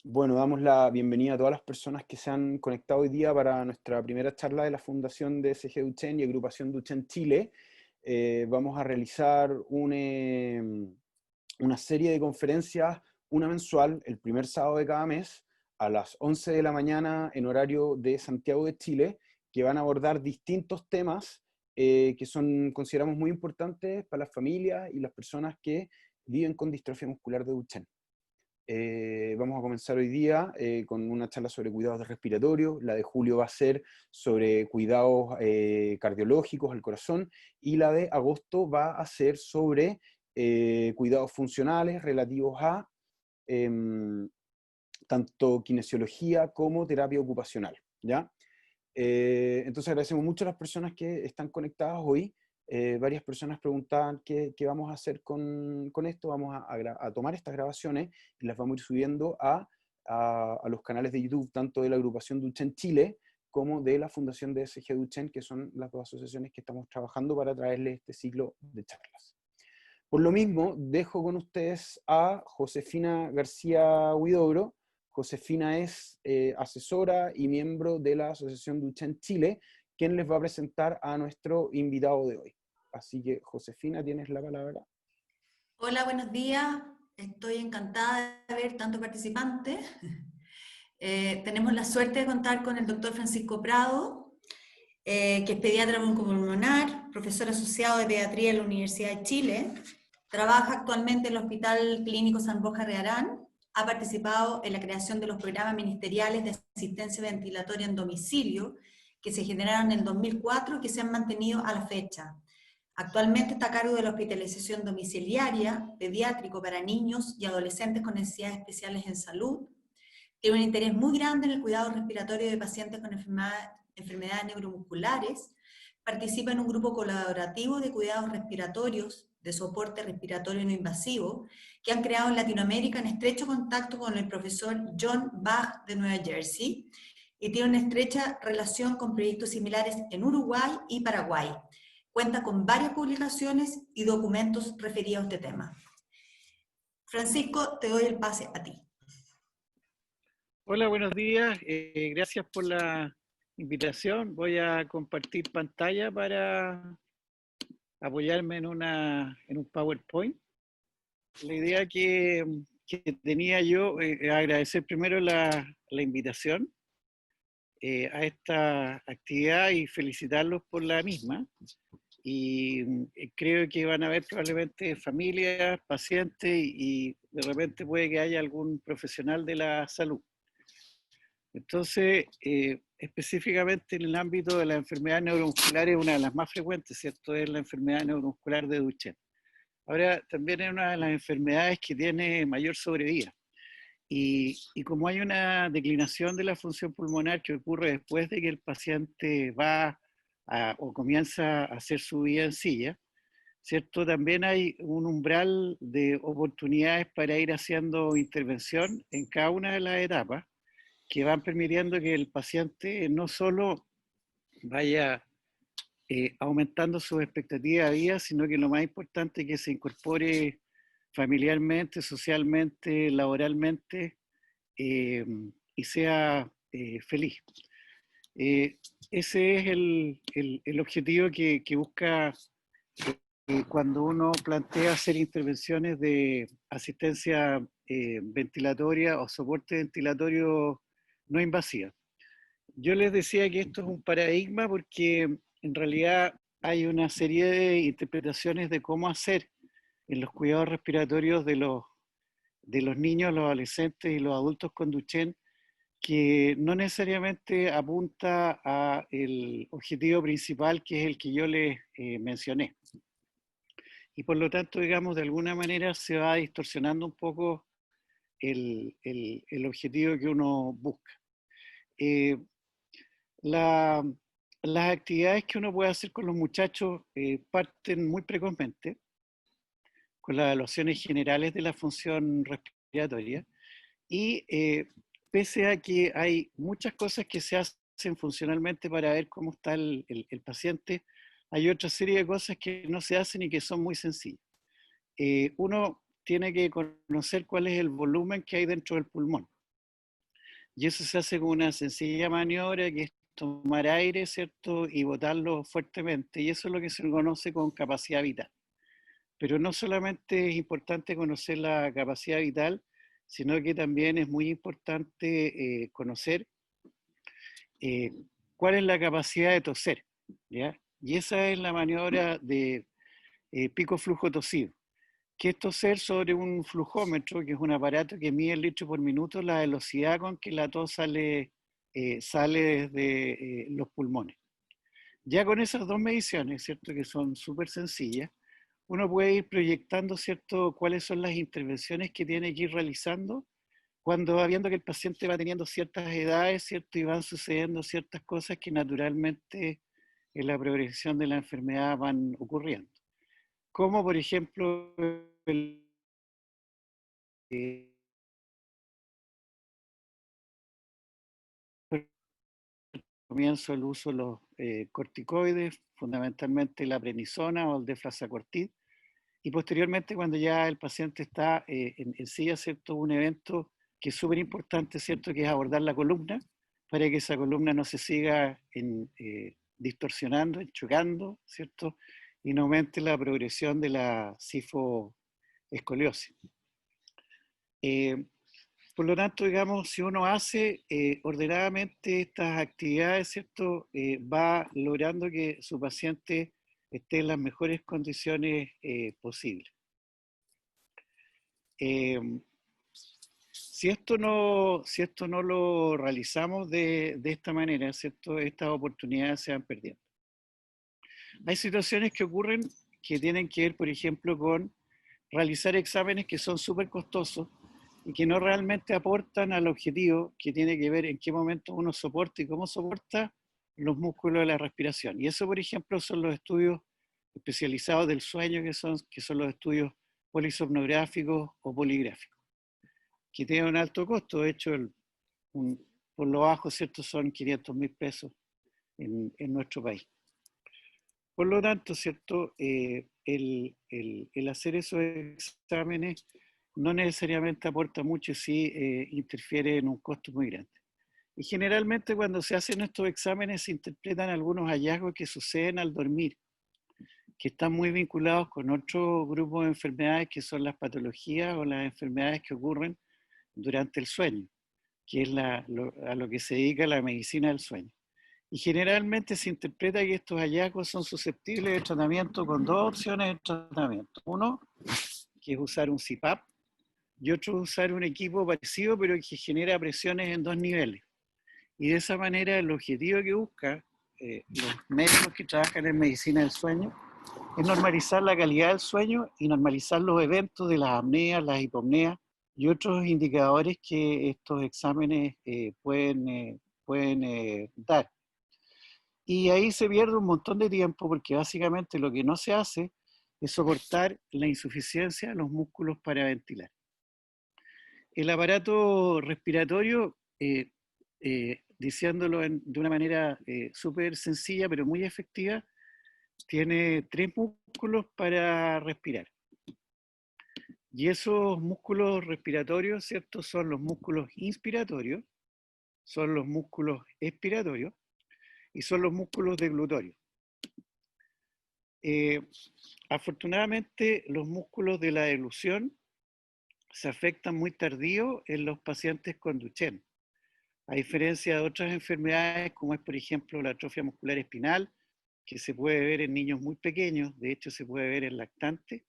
Bueno, damos la bienvenida a todas las personas que se han conectado hoy día para nuestra primera charla de la Fundación DSG Duchen y Agrupación Duchen Chile. Vamos a realizar una serie de conferencias, una mensual, el primer sábado de cada mes, a las 11 de la mañana en horario de Santiago de Chile, que van a abordar distintos temas que consideramos muy importantes para las familias y las personas que viven con distrofia muscular de Duchenne. Vamos a comenzar hoy día con una charla sobre cuidados respiratorios. La de julio va a ser sobre cuidados cardiológicos al corazón, y la de agosto va a ser sobre cuidados funcionales relativos a tanto kinesiología como terapia ocupacional, ¿ya? Entonces agradecemos mucho a las personas que están conectadas hoy. Varias personas preguntaban qué vamos a hacer con esto. Vamos a tomar estas grabaciones y las vamos a ir subiendo a los canales de YouTube, tanto de la agrupación Duchen Chile como de la Fundación DSG Duchen, que son las dos asociaciones que estamos trabajando para traerles este ciclo de charlas. Por lo mismo, dejo con ustedes a Josefina García Huidobro. Josefina es asesora y miembro de la Asociación Duchen Chile, quien les va a presentar a nuestro invitado de hoy. Así que, Josefina, tienes la palabra. Hola, buenos días. Estoy encantada de ver tantos participantes. Tenemos la suerte de contar con el doctor Francisco Prado, que es pediatra pulmonar, profesor asociado de pediatría en la Universidad de Chile. Trabaja actualmente en el Hospital Clínico San Borja Rearán. Ha participado en la creación de los programas ministeriales de asistencia ventilatoria en domicilio, que se generaron en el 2004 y que se han mantenido a la fecha. Actualmente está a cargo de la hospitalización domiciliaria pediátrico para niños y adolescentes con necesidades especiales en salud. Tiene un interés muy grande en el cuidado respiratorio de pacientes con enfermedades neuromusculares. Participa en un grupo colaborativo de cuidados respiratorios de soporte respiratorio no invasivo que han creado en Latinoamérica en estrecho contacto con el profesor John Bach de Nueva Jersey, y tiene una estrecha relación con proyectos similares en Uruguay y Paraguay. Cuenta con varias publicaciones y documentos referidos a este tema. Francisco, te doy el pase a ti. Hola, buenos días. Gracias por la invitación. Voy a compartir pantalla para apoyarme en un PowerPoint. La idea que tenía yo es agradecer primero la invitación a esta actividad y felicitarlos por la misma. Y creo que van a haber probablemente familias, pacientes y de repente puede que haya algún profesional de la salud. Entonces, específicamente en el ámbito de las enfermedades neuromusculares, una de las más frecuentes, ¿cierto?, es la enfermedad neuromuscular de Duchenne. Ahora, también es una de las enfermedades que tiene mayor sobrevida. Y como hay una declinación de la función pulmonar que ocurre después de que el paciente o comienza a hacer su vida en silla, ¿cierto? También hay un umbral de oportunidades para ir haciendo intervención en cada una de las etapas, que van permitiendo que el paciente no solo vaya aumentando sus expectativas de vida, sino que lo más importante es que se incorpore familiarmente, socialmente, laboralmente, y sea feliz. Ese es el objetivo que busca cuando uno plantea hacer intervenciones de asistencia ventilatoria o soporte ventilatorio no invasiva. Yo les decía que esto es un paradigma porque en realidad hay una serie de interpretaciones de cómo hacer en los cuidados respiratorios de los niños, los adolescentes y los adultos con Duchenne, que no necesariamente apunta a el objetivo principal, que es el que yo les mencioné. Y por lo tanto, digamos, de alguna manera se va distorsionando un poco el objetivo que uno busca. La, las actividades que uno puede hacer con los muchachos parten muy precozmente, con las evaluaciones generales de la función respiratoria, y pese a que hay muchas cosas que se hacen funcionalmente para ver cómo está el paciente, hay otra serie de cosas que no se hacen y que son muy sencillas. Uno tiene que conocer cuál es el volumen que hay dentro del pulmón. Y eso se hace con una sencilla maniobra que es tomar aire, ¿cierto? Y botarlo fuertemente. Y eso es lo que se conoce con capacidad vital. Pero no solamente es importante conocer la capacidad vital, sino que también es muy importante conocer eh, cuál es la capacidad de toser, ¿ya? Y esa es la maniobra de pico flujo tosido, que es toser sobre un flujómetro, que es un aparato que mide el litro por minuto la velocidad con que la tos sale desde los pulmones. Ya con esas dos mediciones, ¿cierto? Que son súper sencillas, uno puede ir proyectando, ¿cierto?, cuáles son las intervenciones que tiene que ir realizando cuando va viendo que el paciente va teniendo ciertas edades, ¿cierto?, y van sucediendo ciertas cosas que naturalmente en la progresión de la enfermedad van ocurriendo. Como por ejemplo, el comienzo el uso de los corticoides, fundamentalmente la prednisona o el deflazacort, y posteriormente cuando ya el paciente está en silla, ¿cierto?, un evento que es súper importante, ¿cierto?, que es abordar la columna, para que esa columna no se siga distorsionando, chocando, ¿cierto?, y no aumente la progresión de la cifoescoliosis. Por lo tanto, digamos, si uno hace ordenadamente estas actividades, ¿cierto?, va logrando que su paciente esté en las mejores condiciones posibles. Si esto no lo realizamos de esta manera, ¿cierto?, estas oportunidades se van perdiendo. Hay situaciones que ocurren que tienen que ver, por ejemplo, con realizar exámenes que son súper costosos y que no realmente aportan al objetivo, que tiene que ver en qué momento uno soporta y cómo soporta los músculos de la respiración. Y eso, por ejemplo, son los estudios especializados del sueño, que son los estudios polisomnográficos o poligráficos, que tienen un alto costo. De hecho, por lo bajo, ¿cierto?, son 500.000 pesos en nuestro país. Por lo tanto, ¿cierto?, el hacer esos exámenes no necesariamente aporta mucho si interfiere en un costo muy grande. Y generalmente cuando se hacen estos exámenes se interpretan algunos hallazgos que suceden al dormir, que están muy vinculados con otro grupo de enfermedades que son las patologías o las enfermedades que ocurren durante el sueño, que es a lo que se dedica la medicina del sueño. Y generalmente se interpreta que estos hallazgos son susceptibles de tratamiento con dos opciones de tratamiento. Uno, que es usar un CPAP, y otro, usar un equipo parecido, pero que genera presiones en dos niveles. Y de esa manera el objetivo que busca los médicos que trabajan en medicina del sueño es normalizar la calidad del sueño y normalizar los eventos de las apneas, las hipopneas y otros indicadores que estos exámenes pueden dar. Y ahí se pierde un montón de tiempo porque básicamente lo que no se hace es soportar la insuficiencia de los músculos para ventilar. El aparato respiratorio, diciéndolo de una manera súper sencilla pero muy efectiva, tiene 3 músculos para respirar. Y esos músculos respiratorios, ¿cierto?, son los músculos inspiratorios, son los músculos expiratorios y son los músculos deglutorios. Afortunadamente, los músculos de la deglución se afectan muy tardío en los pacientes con Duchenne, a diferencia de otras enfermedades como es, por ejemplo, la atrofia muscular espinal, que se puede ver en niños muy pequeños, de hecho se puede ver en lactantes,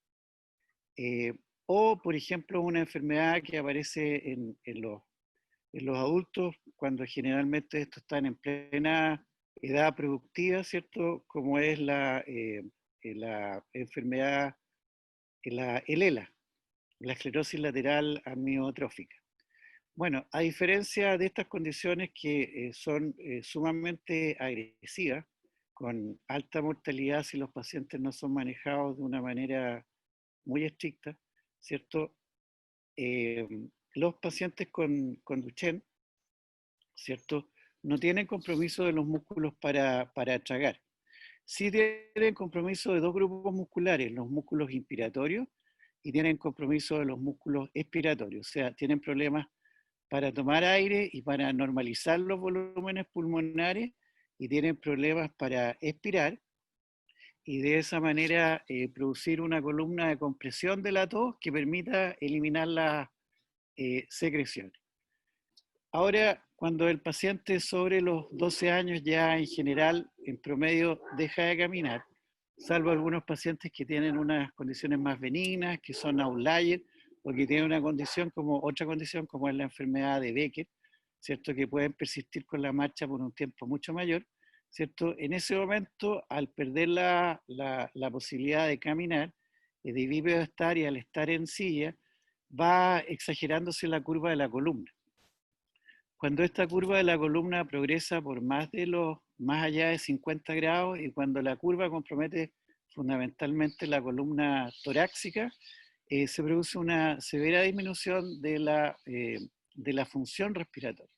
o, por ejemplo, una enfermedad que aparece en los adultos cuando generalmente estos están en plena edad productiva, ¿cierto?, como es la enfermedad, el ELA, la esclerosis lateral amiotrófica. Bueno, a diferencia de estas condiciones que son sumamente agresivas, con alta mortalidad si los pacientes no son manejados de una manera muy estricta, ¿cierto? Los pacientes con Duchenne, ¿cierto?, no tienen compromiso de los músculos para tragar. Sí tienen compromiso de dos grupos musculares, los músculos inspiratorios, y tienen compromiso de los músculos expiratorios, o sea, tienen problemas para tomar aire y para normalizar los volúmenes pulmonares y tienen problemas para expirar, y de esa manera producir una columna de compresión de la tos que permita eliminar las secreciones. Ahora, cuando el paciente sobre los 12 años ya en general, en promedio, deja de caminar, salvo algunos pacientes que tienen unas condiciones más benignas, que son outliers, o que tienen una condición como otra condición, como es la enfermedad de Becker, ¿cierto? Que pueden persistir con la marcha por un tiempo mucho mayor, ¿cierto? En ese momento, al perder la posibilidad de caminar, de bípedo estar y al estar en silla, va exagerándose la curva de la columna. Cuando esta curva de la columna progresa por más allá de 50 grados y cuando la curva compromete fundamentalmente la columna torácica, se produce una severa disminución de la función respiratoria.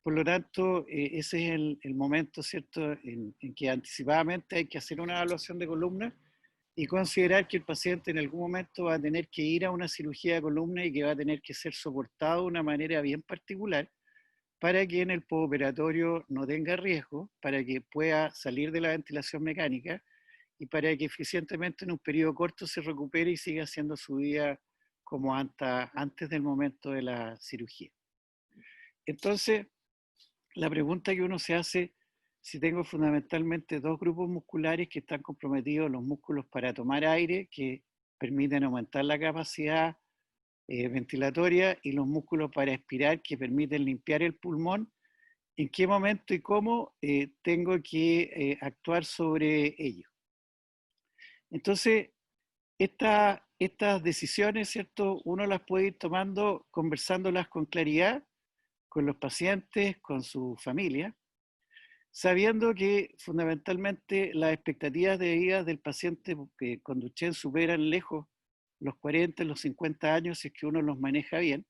Por lo tanto, ese es el momento, ¿cierto?, en que anticipadamente hay que hacer una evaluación de columna y considerar que el paciente en algún momento va a tener que ir a una cirugía de columna y que va a tener que ser soportado de una manera bien particular para que en el postoperatorio no tenga riesgo, para que pueda salir de la ventilación mecánica y para que eficientemente en un periodo corto se recupere y siga haciendo su vida como antes del momento de la cirugía. Entonces, la pregunta que uno se hace, si tengo fundamentalmente dos grupos musculares que están comprometidos, los músculos para tomar aire, que permiten aumentar la capacidad ventilatoria, y los músculos para expirar, que permiten limpiar el pulmón, ¿en qué momento y cómo tengo que actuar sobre ello? Entonces, estas decisiones, ¿cierto?, uno las puede ir tomando conversándolas con claridad, con los pacientes, con su familia, sabiendo que fundamentalmente las expectativas de vida del paciente con Duchenne superan lejos los 40, los 50 años, si es que uno los maneja bien,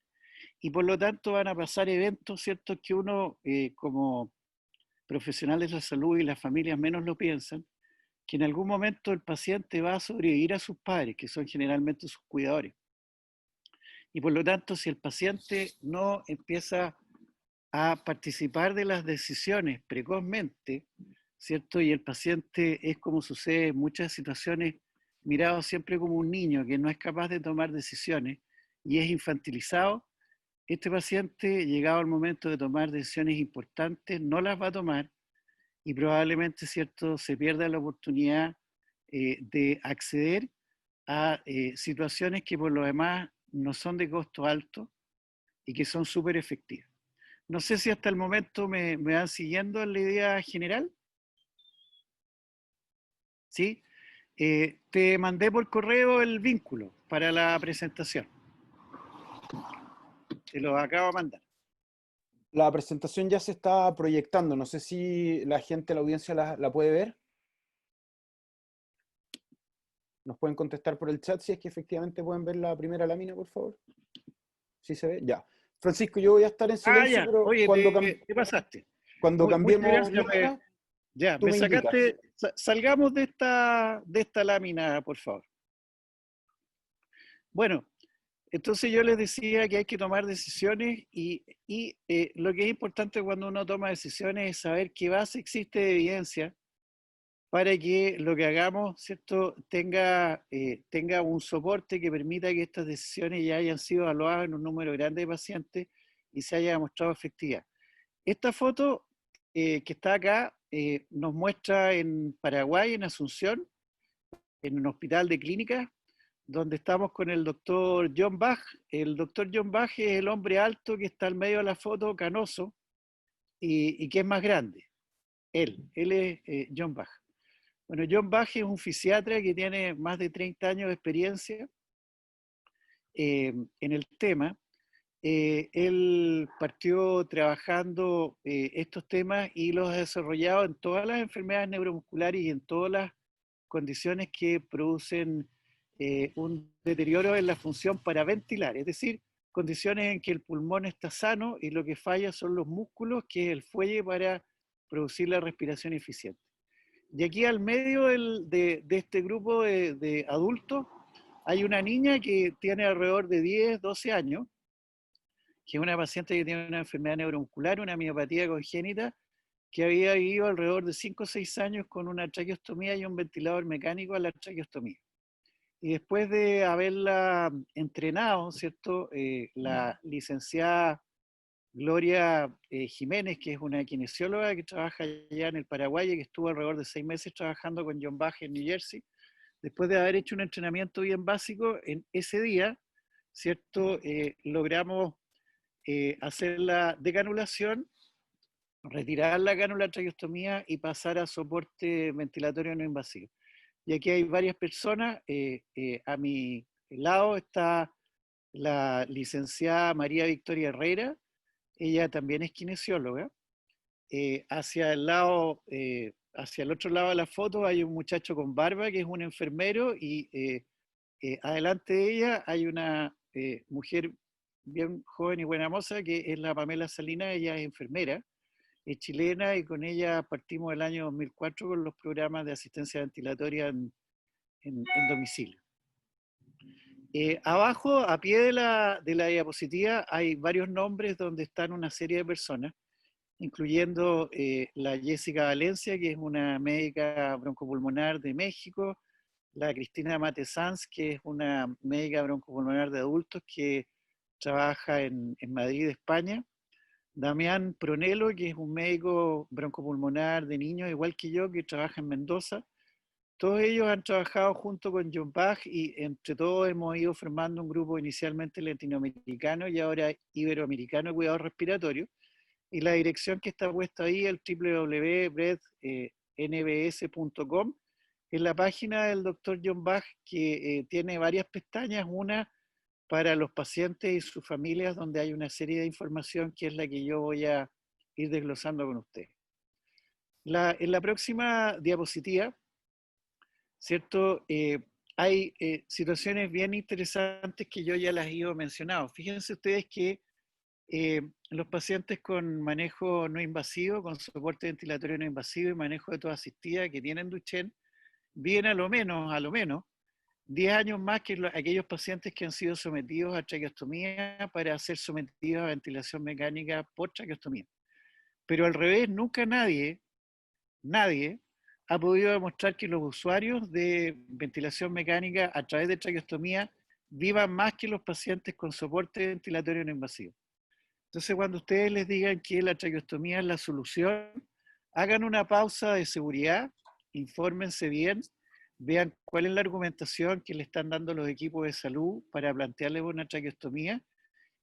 y por lo tanto van a pasar eventos, ¿cierto?, que uno como profesionales de la salud y las familias menos lo piensan, que en algún momento el paciente va a sobrevivir a sus padres, que son generalmente sus cuidadores. Y por lo tanto, si el paciente no empieza a participar de las decisiones precozmente, ¿cierto? Y el paciente es, como sucede en muchas situaciones, mirado siempre como un niño que no es capaz de tomar decisiones y es infantilizado, este paciente, llegado al momento de tomar decisiones importantes, no las va a tomar y probablemente, ¿cierto?, se pierda la oportunidad de acceder a situaciones que por lo demás no son de costo alto y que son súper efectivas. No sé si hasta el momento me van siguiendo en la idea general. ¿Sí? Te mandé por correo el vínculo para la presentación. Te lo acabo de mandar. La presentación ya se está proyectando. No sé si la gente, la audiencia la puede ver. Nos pueden contestar por el chat si es que efectivamente pueden ver la primera lámina, por favor. ¿Sí se ve? Ya. Francisco, yo voy a estar en silencio, ya. pero Oye, te pasaste. cuando cambiemos muchas gracias. lámina, Ya, tú me sacaste. indicas. Salgamos de esta lámina, por favor. Bueno, entonces yo les decía que hay que tomar decisiones y lo que es importante cuando uno toma decisiones es saber qué base existe de evidencia para que lo que hagamos, ¿cierto?, tenga un soporte que permita que estas decisiones ya hayan sido evaluadas en un número grande de pacientes y se haya demostrado efectividad. Esta foto que está acá nos muestra en Paraguay, en Asunción, en un hospital de clínicas, donde estamos con el doctor John Bach. El doctor John Bach es el hombre alto que está al medio de la foto, canoso, y que es más grande. Él es John Bach. Bueno, John Bach es un fisiatra que tiene más de 30 años de experiencia en el tema. Él partió trabajando estos temas y los ha desarrollado en todas las enfermedades neuromusculares y en todas las condiciones que producen un deterioro en la función para ventilar, es decir, condiciones en que el pulmón está sano y lo que falla son los músculos, que es el fuelle para producir la respiración eficiente. Y aquí al medio de este grupo de adultos hay una niña que tiene alrededor de 10, 12 años, que es una paciente que tiene una enfermedad neuromuscular, una miopatía congénita, que había vivido alrededor de 5 o 6 años con una traqueostomía y un ventilador mecánico a la traqueostomía. Y después de haberla entrenado, ¿cierto? La licenciada Gloria Jiménez, que es una kinesióloga que trabaja allá en el Paraguay y que estuvo alrededor de 6 meses trabajando con John Bach en New Jersey, después de haber hecho un entrenamiento bien básico, en ese día, ¿cierto? Logramos hacer la decanulación, retirar la cánula de traqueostomía y pasar a soporte ventilatorio no invasivo. Y aquí hay varias personas. A mi lado está la licenciada María Victoria Herrera, ella también es kinesióloga. Hacia el otro lado de la foto hay un muchacho con barba que es un enfermero y adelante de ella hay una mujer bien joven y buena moza que es la Pamela Salinas, ella es enfermera, es chilena y con ella partimos el año 2004 con los programas de asistencia ventilatoria en domicilio. Abajo, a pie de la diapositiva, hay varios nombres donde están una serie de personas, incluyendo la Jessica Valencia, que es una médica broncopulmonar de México, la Cristina Mate Sanz, que es una médica broncopulmonar de adultos que trabaja en Madrid, España, Damián Pronelo, que es un médico broncopulmonar de niños, igual que yo, que trabaja en Mendoza. Todos ellos han trabajado junto con John Bach y entre todos hemos ido formando un grupo inicialmente latinoamericano y ahora iberoamericano de cuidados respiratorios. Y la dirección que está puesta ahí, el www.nbs.com, es la página del doctor John Bach que tiene varias pestañas, una para los pacientes y sus familias, donde hay una serie de información que es la que yo voy a ir desglosando con ustedes. En la próxima diapositiva, ¿cierto? Hay situaciones bien interesantes que yo ya las he ido mencionando. Fíjense ustedes que los pacientes con manejo no invasivo, con soporte ventilatorio no invasivo y manejo de tos asistida que tienen Duchenne, viven a lo menos, 10 años más que aquellos pacientes que han sido sometidos a traqueostomía para ser sometidos a ventilación mecánica por traqueostomía. Pero al revés, nunca nadie ha podido demostrar que los usuarios de ventilación mecánica a través de traqueostomía vivan más que los pacientes con soporte ventilatorio no invasivo. Entonces, cuando ustedes les digan que la traqueostomía es la solución, hagan una pausa de seguridad, infórmense bien, vean cuál es la argumentación que le están dando los equipos de salud para plantearles una traqueostomía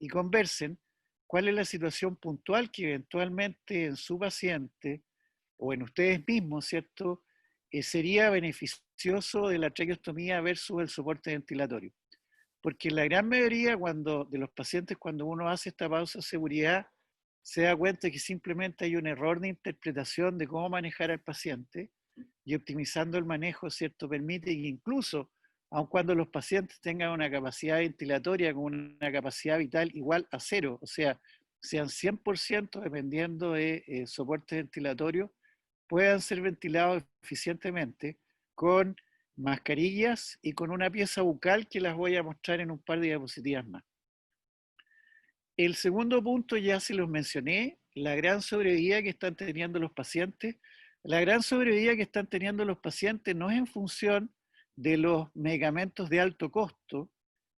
y conversen cuál es la situación puntual que eventualmente en su paciente o en ustedes mismos, ¿cierto? Sería beneficioso de la traqueostomía versus el soporte ventilatorio. Porque la gran mayoría de los pacientes, cuando uno hace esta pausa de seguridad, se da cuenta que simplemente hay un error de interpretación de cómo manejar al paciente y optimizando el manejo, ¿cierto? Permite que incluso, aun cuando los pacientes tengan una capacidad ventilatoria con una capacidad vital igual a 0, o sea, sean 100% dependiendo de soporte ventilatorio, puedan ser ventilados eficientemente con mascarillas y con una pieza bucal que las voy a mostrar en un par de diapositivas más. El segundo punto ya se los mencioné, la gran sobrevida que están teniendo los pacientes. La gran sobrevida que están teniendo los pacientes no es en función de los medicamentos de alto costo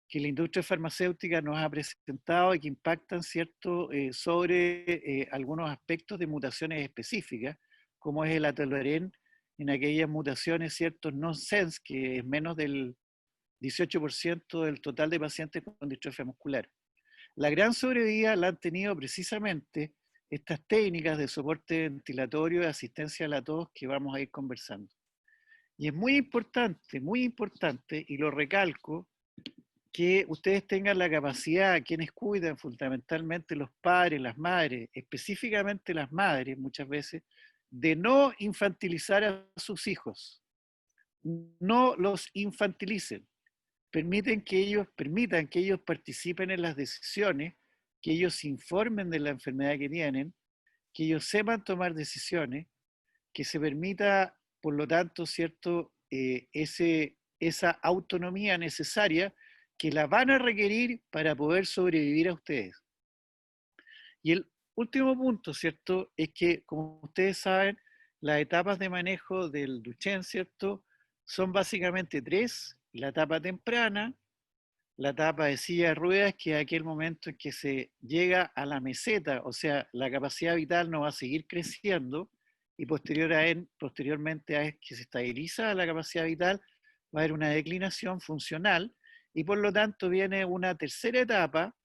que la industria farmacéutica nos ha presentado y que impactan, ¿cierto?, sobre algunos aspectos de mutaciones específicas, como es el Atolaren en aquellas mutaciones, ¿cierto?, nonsense, que es menos del 18% del total de pacientes con distrofia muscular. La gran sobrevida la han tenido precisamente estas técnicas de soporte ventilatorio y asistencia a la tos que vamos a ir conversando. Y es muy importante, y lo recalco, que ustedes tengan la capacidad, quienes cuidan fundamentalmente los padres, las madres, específicamente las madres muchas veces, de no infantilizar a sus hijos. No los infantilicen. Permitan que ellos participen en las decisiones, que ellos se informen de la enfermedad que tienen, que ellos sepan tomar decisiones, que se permita, por lo tanto, ¿cierto?, esa autonomía necesaria que la van a requerir para poder sobrevivir a ustedes. Y el último punto, ¿cierto? Es que, como ustedes saben, las etapas de manejo del Duchenne, ¿cierto? Son básicamente tres: la etapa temprana, la etapa de silla de ruedas, que es aquel momento en que se llega a la meseta, o sea, la capacidad vital no va a seguir creciendo, y posteriormente a que se estabiliza la capacidad vital, va a haber una declinación funcional, y por lo tanto viene una tercera etapa,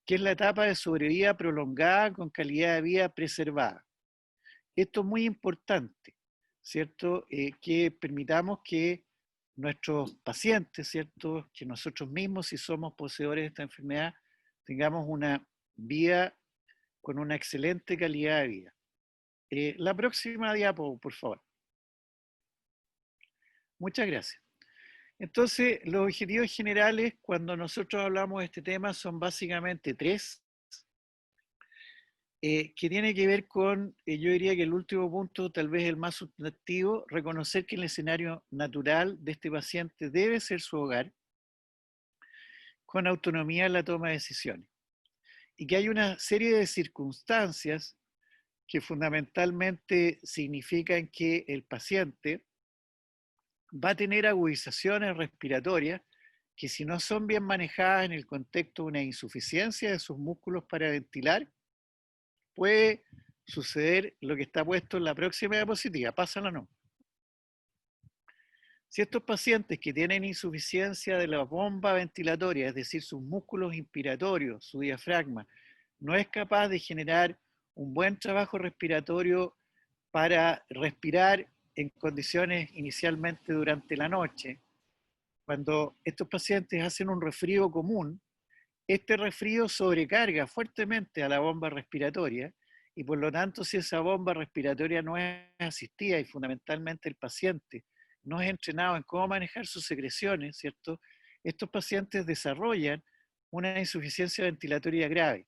que es la etapa de sobrevida prolongada con calidad de vida preservada. Esto es muy importante, ¿cierto? Que permitamos que nuestros pacientes, ¿cierto? Que nosotros mismos, si somos poseedores de esta enfermedad, tengamos una vida con una excelente calidad de vida. La próxima diapo, por favor. Muchas gracias. Entonces, los objetivos generales cuando nosotros hablamos de este tema son básicamente tres, que tiene que ver con, yo diría que el último punto, tal vez el más sustantivo, reconocer que el escenario natural de este paciente debe ser su hogar, con autonomía en la toma de decisiones. Y que hay una serie de circunstancias que fundamentalmente significan que el paciente va a tener agudizaciones respiratorias que, si no son bien manejadas en el contexto de una insuficiencia de sus músculos para ventilar, puede suceder lo que está puesto en la próxima diapositiva. Pásala, no. Si estos pacientes que tienen insuficiencia de la bomba ventilatoria, es decir, sus músculos inspiratorios, su diafragma, no es capaz de generar un buen trabajo respiratorio para respirar en condiciones inicialmente durante la noche, cuando estos pacientes hacen un resfrío común, este resfrío sobrecarga fuertemente a la bomba respiratoria, y por lo tanto, si esa bomba respiratoria no es asistida y fundamentalmente el paciente no es entrenado en cómo manejar sus secreciones, ¿cierto? Estos pacientes desarrollan una insuficiencia ventilatoria grave.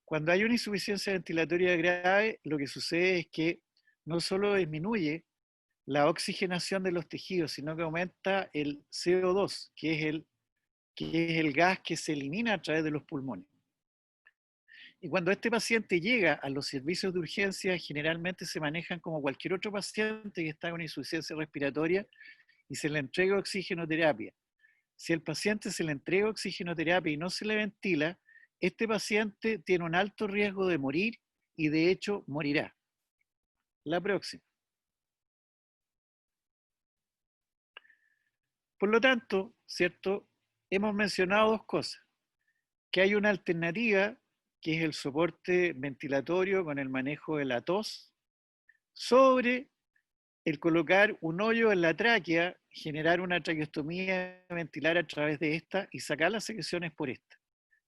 Cuando hay una insuficiencia ventilatoria grave, lo que sucede es que no solo disminuye la oxigenación de los tejidos, sino que aumenta el CO2, que es el gas que se elimina a través de los pulmones. Y cuando este paciente llega a los servicios de urgencia, generalmente se manejan como cualquier otro paciente que está con insuficiencia respiratoria y se le entrega oxigenoterapia. Si al paciente se le entrega oxigenoterapia y no se le ventila, este paciente tiene un alto riesgo de morir, y de hecho morirá. La próxima. Por lo tanto, ¿cierto? Hemos mencionado dos cosas: que hay una alternativa, que es el soporte ventilatorio con el manejo de la tos, sobre el colocar un hoyo en la tráquea, generar una traqueostomía, ventilar a través de esta y sacar las secreciones por esta,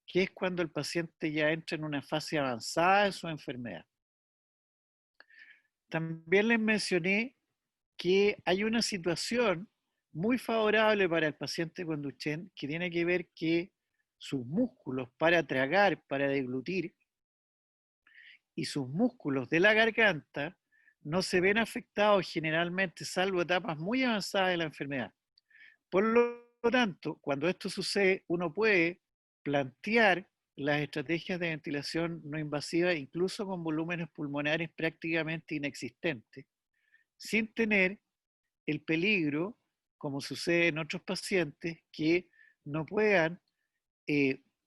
que es cuando el paciente ya entra en una fase avanzada de su enfermedad. También les mencioné que hay una situación muy favorable para el paciente con Duchenne, que tiene que ver que sus músculos para tragar, para deglutir, y sus músculos de la garganta no se ven afectados generalmente, salvo etapas muy avanzadas de la enfermedad. Por lo tanto, cuando esto sucede, uno puede plantear las estrategias de ventilación no invasiva, incluso con volúmenes pulmonares prácticamente inexistentes, sin tener el peligro, como sucede en otros pacientes, que no puedan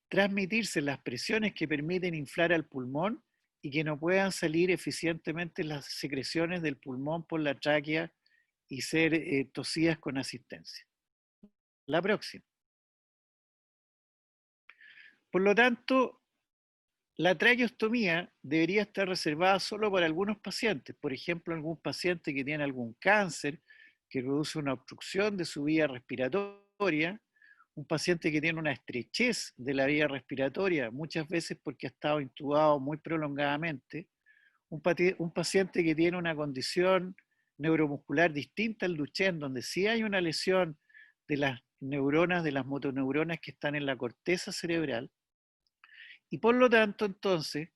transmitirse las presiones que permiten inflar al pulmón y que no puedan salir eficientemente las secreciones del pulmón por la tráquea y ser tosidas con asistencia. La próxima. Por lo tanto, la traqueostomía debería estar reservada solo para algunos pacientes. Por ejemplo, algún paciente que tiene algún cáncer que produce una obstrucción de su vía respiratoria, un paciente que tiene una estrechez de la vía respiratoria, muchas veces porque ha estado intubado muy prolongadamente, un paciente que tiene una condición neuromuscular distinta al Duchenne, donde sí hay una lesión de las neuronas, de las motoneuronas que están en la corteza cerebral, y por lo tanto, entonces,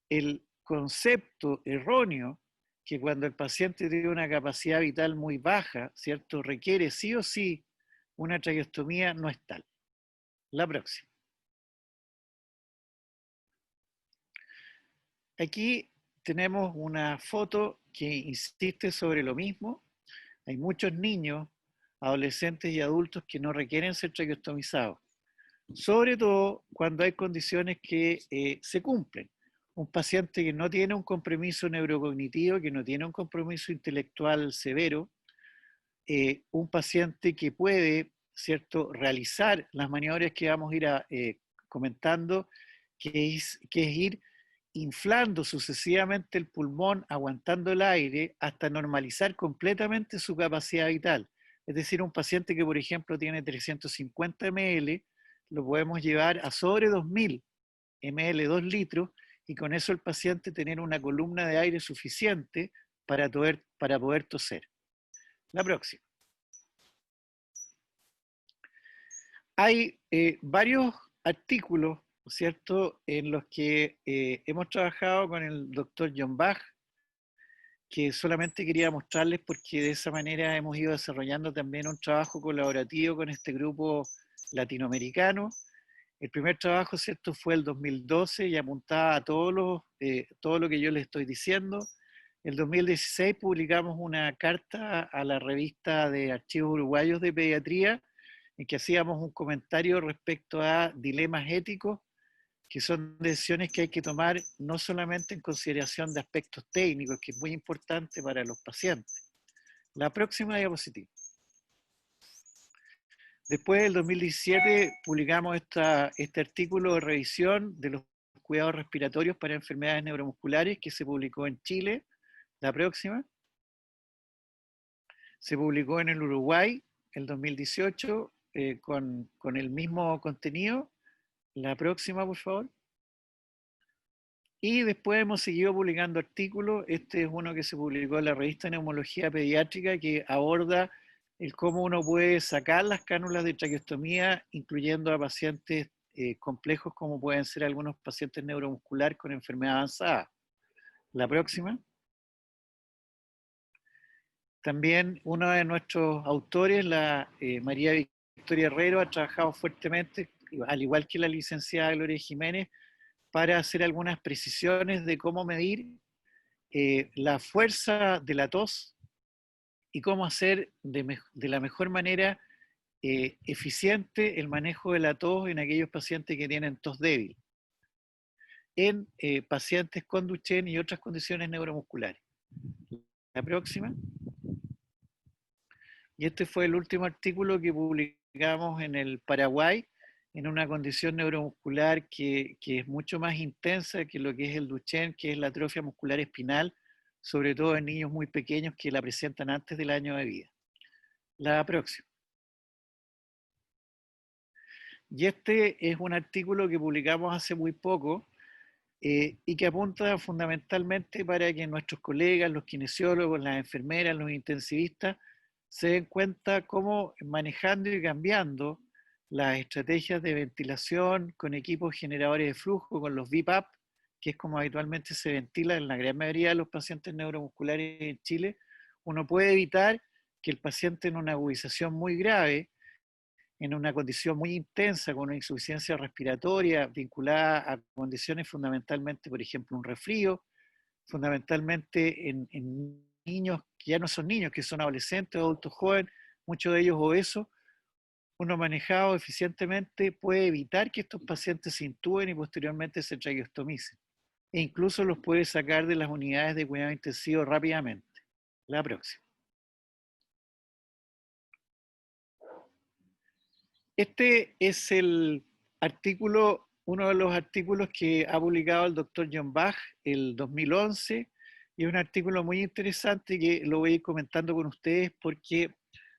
el concepto erróneo que cuando el paciente tiene una capacidad vital muy baja, ¿cierto?, requiere sí o sí una traqueostomía, no es tal. La próxima. aquí tenemos una foto que insiste sobre lo mismo. Hay muchos niños, adolescentes y adultos que no requieren ser traqueostomizados, sobre todo cuando hay condiciones que se cumplen. Un paciente que no tiene un compromiso neurocognitivo, que no tiene un compromiso intelectual severo, un paciente que puede, ¿cierto?, realizar las maniobras que vamos a ir comentando, que es ir inflando sucesivamente el pulmón, aguantando el aire, hasta normalizar completamente su capacidad vital. Es decir, un paciente que, por ejemplo, tiene 350 ml, lo podemos llevar a sobre 2000 ml, 2 litros, y con eso el paciente tener una columna de aire suficiente para poder toser. La próxima. Hay varios artículos, ¿cierto?, en los que hemos trabajado con el doctor John Bach, que solamente quería mostrarles porque de esa manera hemos ido desarrollando también un trabajo colaborativo con este grupo latinoamericano. El primer trabajo, ¿cierto?, fue el 2012 y apuntaba a todo lo que yo les estoy diciendo. El 2016 publicamos una carta a la revista de Archivos Uruguayos de Pediatría, en que hacíamos un comentario respecto a dilemas éticos, que son decisiones que hay que tomar no solamente en consideración de aspectos técnicos, que es muy importante para los pacientes. La próxima diapositiva. Después del 2017 publicamos este artículo de revisión de los cuidados respiratorios para enfermedades neuromusculares que se publicó en Chile. La próxima. Se publicó en el Uruguay el 2018 con el mismo contenido. La próxima, por favor. Y después hemos seguido publicando artículos. Este es uno que se publicó en la revista Neumología Pediátrica, que aborda el cómo uno puede sacar las cánulas de traqueostomía, incluyendo a pacientes complejos como pueden ser algunos pacientes neuromusculares con enfermedad avanzada. La próxima. También uno de nuestros autores, la María Victoria Herrero, ha trabajado fuertemente, al igual que la licenciada Gloria Jiménez, para hacer algunas precisiones de cómo medir la fuerza de la tos y cómo hacer de la mejor manera eficiente el manejo de la tos en aquellos pacientes que tienen tos débil, en pacientes con Duchenne y otras condiciones neuromusculares. La próxima. Y este fue el último artículo que publicamos en el Paraguay, en una condición neuromuscular que es mucho más intensa que lo que es el Duchenne, que es la atrofia muscular espinal, sobre todo en niños muy pequeños que la presentan antes del año de vida. La próxima. Y este es un artículo que publicamos hace muy poco y que apunta fundamentalmente para que nuestros colegas, los kinesiólogos, las enfermeras, los intensivistas, se den cuenta cómo manejando y cambiando las estrategias de ventilación con equipos generadores de flujo, con los VPAP, que es como habitualmente se ventila en la gran mayoría de los pacientes neuromusculares en Chile, uno puede evitar que el paciente en una agudización muy grave, en una condición muy intensa, con una insuficiencia respiratoria vinculada a condiciones fundamentalmente, por ejemplo, un resfrío, fundamentalmente en niños que ya no son niños, que son adolescentes, adultos jóvenes, muchos de ellos obesos, uno manejado eficientemente puede evitar que estos pacientes se intuben y posteriormente se traqueostomicen. E incluso los puede sacar de las unidades de cuidado intensivo rápidamente. La próxima. Este es el artículo, uno de los artículos que ha publicado el doctor John Bach el 2011, y es un artículo muy interesante que lo voy a ir comentando con ustedes porque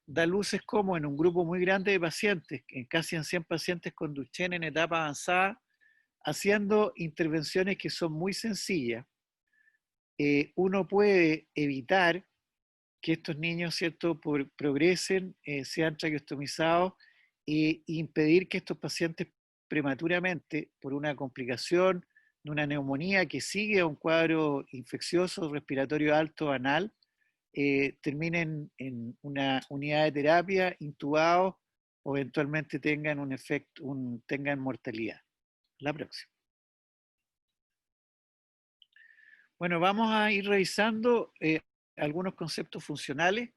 da luces como en un grupo muy grande de pacientes, en casi en 100 pacientes con Duchenne en etapa avanzada, haciendo intervenciones que son muy sencillas, uno puede evitar que estos niños, ¿cierto?, progresen, sean traqueostomizados e impedir que estos pacientes prematuramente, por una complicación de una neumonía que sigue a un cuadro infeccioso respiratorio alto anal, terminen en una unidad de terapia, intubados o eventualmente tengan tengan mortalidad. La próxima. Bueno, vamos a ir revisando algunos conceptos funcionales.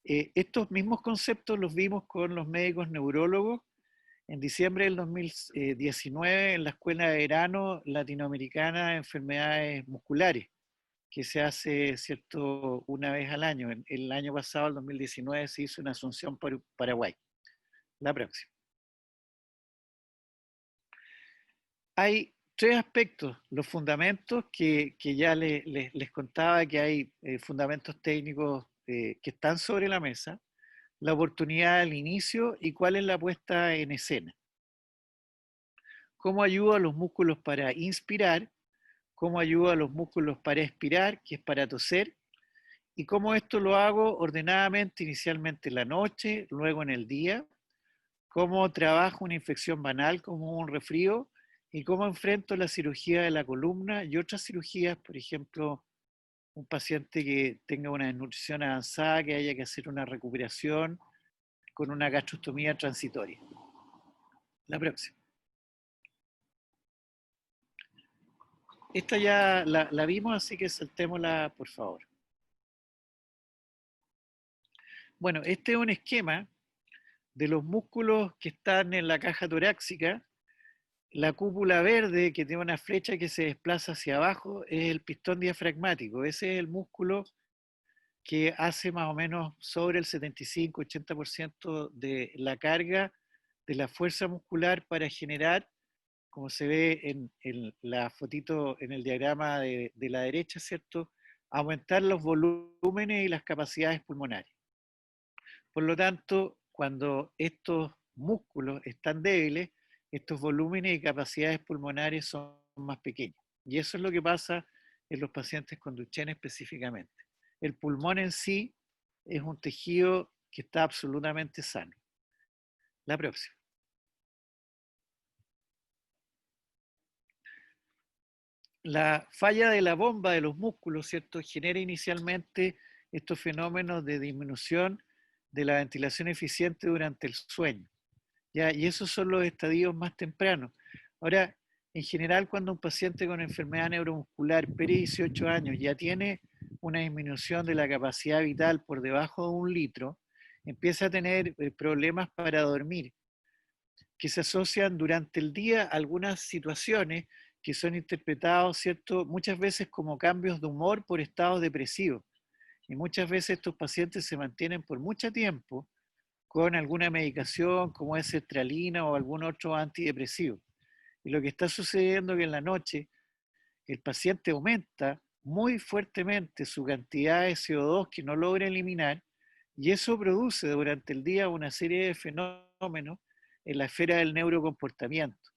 Estos mismos conceptos los vimos con los médicos neurólogos en diciembre del 2019 en la Escuela de Verano Latinoamericana de Enfermedades Musculares, que se hace, ¿cierto?, una vez al año. El año pasado, el 2019, se hizo en Asunción, Paraguay. La próxima. Hay tres aspectos, los fundamentos que ya les contaba que hay fundamentos técnicos que están sobre la mesa, la oportunidad al inicio y cuál es la puesta en escena. Cómo ayuda a los músculos para inspirar, cómo ayuda a los músculos para expirar, que es para toser, y cómo esto lo hago ordenadamente, inicialmente en la noche, luego en el día, cómo trabajo una infección banal como un resfrío y cómo enfrento la cirugía de la columna y otras cirugías, por ejemplo, un paciente que tenga una desnutrición avanzada, que haya que hacer una recuperación con una gastrostomía transitoria. La próxima. Esta ya la vimos, así que saltémosla, por favor. Bueno, este es un esquema de los músculos que están en la caja torácica. La cúpula verde, que tiene una flecha que se desplaza hacia abajo, es el pistón diafragmático. Ese es el músculo que hace más o menos sobre el 75-80% de la carga de la fuerza muscular para generar, como se ve en la fotito, en el diagrama de la derecha, ¿cierto?, aumentar los volúmenes y las capacidades pulmonares. Por lo tanto, cuando estos músculos están débiles, estos volúmenes y capacidades pulmonares son más pequeños. Y eso es lo que pasa en los pacientes con Duchenne específicamente. El pulmón en sí es un tejido que está absolutamente sano. La próxima. La falla de la bomba de los músculos, ¿cierto?, genera inicialmente estos fenómenos de disminución de la ventilación eficiente durante el sueño. ¿Ya? Y esos son los estadios más tempranos. Ahora, en general, cuando un paciente con enfermedad neuromuscular peri 18 años ya tiene una disminución de la capacidad vital por debajo de 1 litro, empieza a tener problemas para dormir, que se asocian durante el día a algunas situaciones que son interpretados, ¿cierto?, muchas veces como cambios de humor por estados depresivos. Y muchas veces estos pacientes se mantienen por mucho tiempo con alguna medicación como es sertralina o algún otro antidepresivo. Y lo que está sucediendo es que en la noche el paciente aumenta muy fuertemente su cantidad de CO2 que no logra eliminar y eso produce durante el día una serie de fenómenos en la esfera del neurocomportamiento.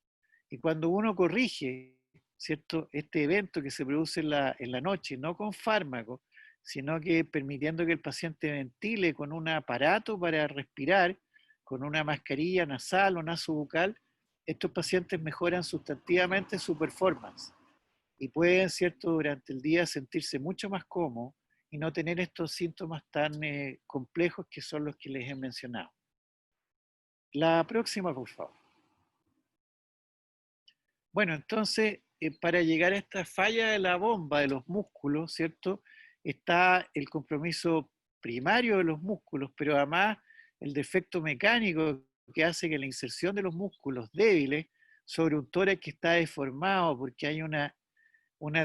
Y cuando uno corrige, ¿cierto?, este evento que se produce en la noche, no con fármacos, sino que permitiendo que el paciente ventile con un aparato para respirar, con una mascarilla nasal o nasobucal, estos pacientes mejoran sustantivamente su performance y pueden, ¿cierto?, durante el día sentirse mucho más cómodos y no tener estos síntomas tan complejos que son los que les he mencionado. La próxima, por favor. Bueno, entonces, para llegar a esta falla de la bomba de los músculos, ¿cierto?, está el compromiso primario de los músculos, pero además el defecto mecánico que hace que la inserción de los músculos débiles sobre un tórax que está deformado porque hay una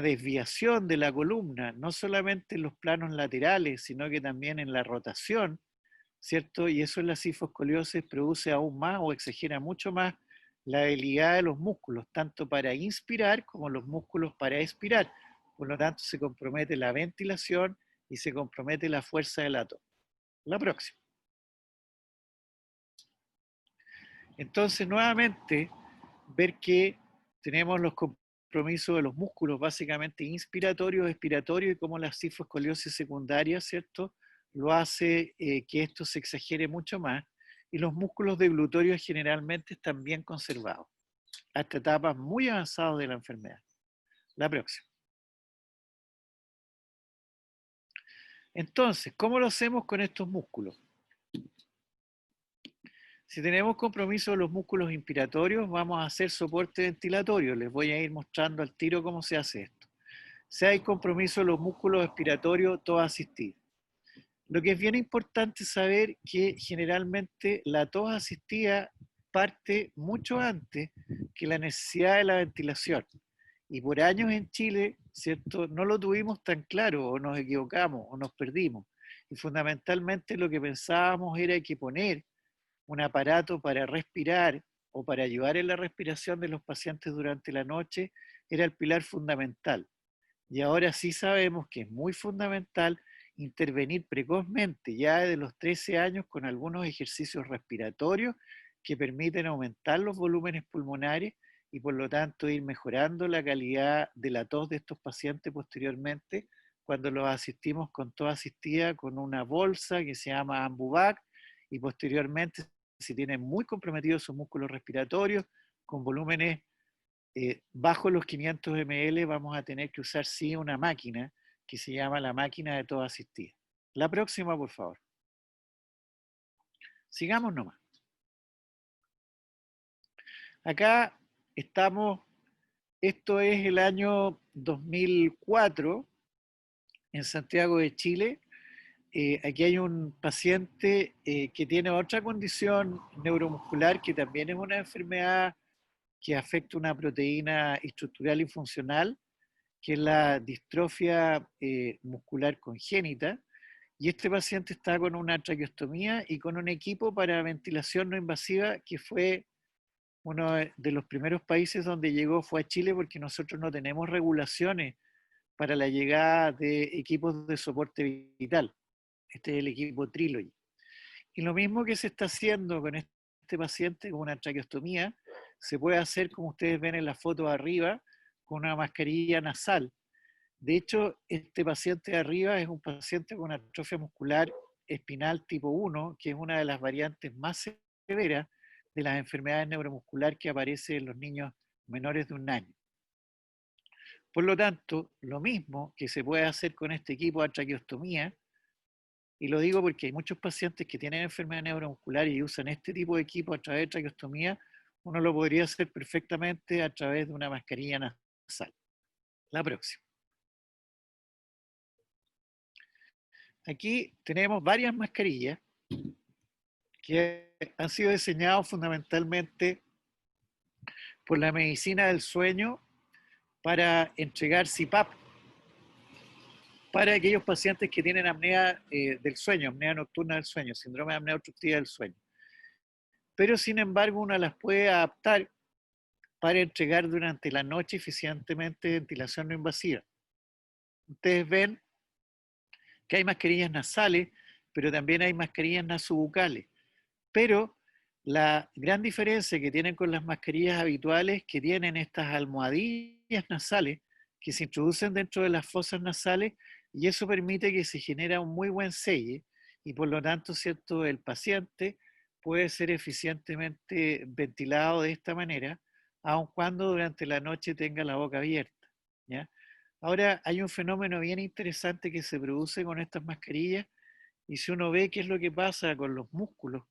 desviación de la columna, no solamente en los planos laterales, sino que también en la rotación, ¿cierto? Y eso en la cifoscoliosis produce aún más o exagera mucho más la debilidad de los músculos, tanto para inspirar como los músculos para expirar. Por lo tanto, se compromete la ventilación y se compromete la fuerza del átomo. La próxima. Entonces, nuevamente, ver que tenemos los compromisos de los músculos básicamente inspiratorios, expiratorios y cómo la cifoscoliosis secundaria, ¿cierto?, lo hace que esto se exagere mucho más. Y los músculos deglutorios generalmente están bien conservados, hasta etapas muy avanzadas de la enfermedad. La próxima. Entonces, ¿cómo lo hacemos con estos músculos? Si tenemos compromiso de los músculos inspiratorios, vamos a hacer soporte ventilatorio. Les voy a ir mostrando al tiro cómo se hace esto. si hay compromiso de los músculos respiratorios, tos asistida. Lo que es bien importante saber que generalmente la tos asistida parte mucho antes que la necesidad de la ventilación. Y por años en Chile, ¿cierto? No lo tuvimos tan claro, o nos equivocamos, o nos perdimos. Y fundamentalmente lo que pensábamos era que poner un aparato para respirar o para ayudar en la respiración de los pacientes durante la noche era el pilar fundamental. Y ahora sí sabemos que es muy fundamental intervenir precozmente, ya desde los 13 años, con algunos ejercicios respiratorios que permiten aumentar los volúmenes pulmonares y por lo tanto ir mejorando la calidad de la tos de estos pacientes posteriormente cuando los asistimos con tos asistida con una bolsa que se llama Ambuvac y posteriormente, si tienen muy comprometidos sus músculos respiratorios, con volúmenes bajo los 500 ml, vamos a tener que usar sí una máquina que se llama la máquina de tos asistida. La próxima, por favor. Sigamos nomás. Acá estamos, esto es el año 2004 en Santiago de Chile. Aquí hay un paciente que tiene otra condición neuromuscular que también es una enfermedad que afecta una proteína estructural y funcional, que es la distrofia muscular congénita. Y este paciente está con una traqueostomía y con un equipo para ventilación no invasiva que fue uno de los primeros países donde llegó, fue a Chile, porque nosotros no tenemos regulaciones para la llegada de equipos de soporte vital. Este es el equipo Trilogy. Y lo mismo que se está haciendo con este paciente con una traqueostomía, se puede hacer, como ustedes ven en la foto arriba, con una mascarilla nasal. De hecho, este paciente de arriba es un paciente con atrofia muscular espinal tipo 1, que es una de las variantes más severas de las enfermedades neuromusculares que aparece en los niños menores de 1 año. Por lo tanto, lo mismo que se puede hacer con este equipo de traqueostomía, y lo digo porque hay muchos pacientes que tienen enfermedad neuromuscular y usan este tipo de equipo a través de traqueostomía, uno lo podría hacer perfectamente a través de una mascarilla nasal. La próxima. Aquí tenemos varias mascarillas que han sido diseñadas fundamentalmente por la medicina del sueño para entregar CPAP para aquellos pacientes que tienen apnea del sueño, apnea nocturna del sueño, síndrome de apnea obstructiva del sueño. Pero sin embargo uno las puede adaptar para entregar durante la noche eficientemente ventilación no invasiva. Ustedes ven que hay mascarillas nasales, pero también hay mascarillas nasobucales. Pero la gran diferencia que tienen con las mascarillas habituales es que tienen estas almohadillas nasales que se introducen dentro de las fosas nasales y eso permite que se genere un muy buen selle y por lo tanto, ¿cierto?, el paciente puede ser eficientemente ventilado de esta manera, aun cuando durante la noche tenga la boca abierta, ¿ya? Ahora, hay un fenómeno bien interesante que se produce con estas mascarillas y si uno ve qué es lo que pasa con los músculos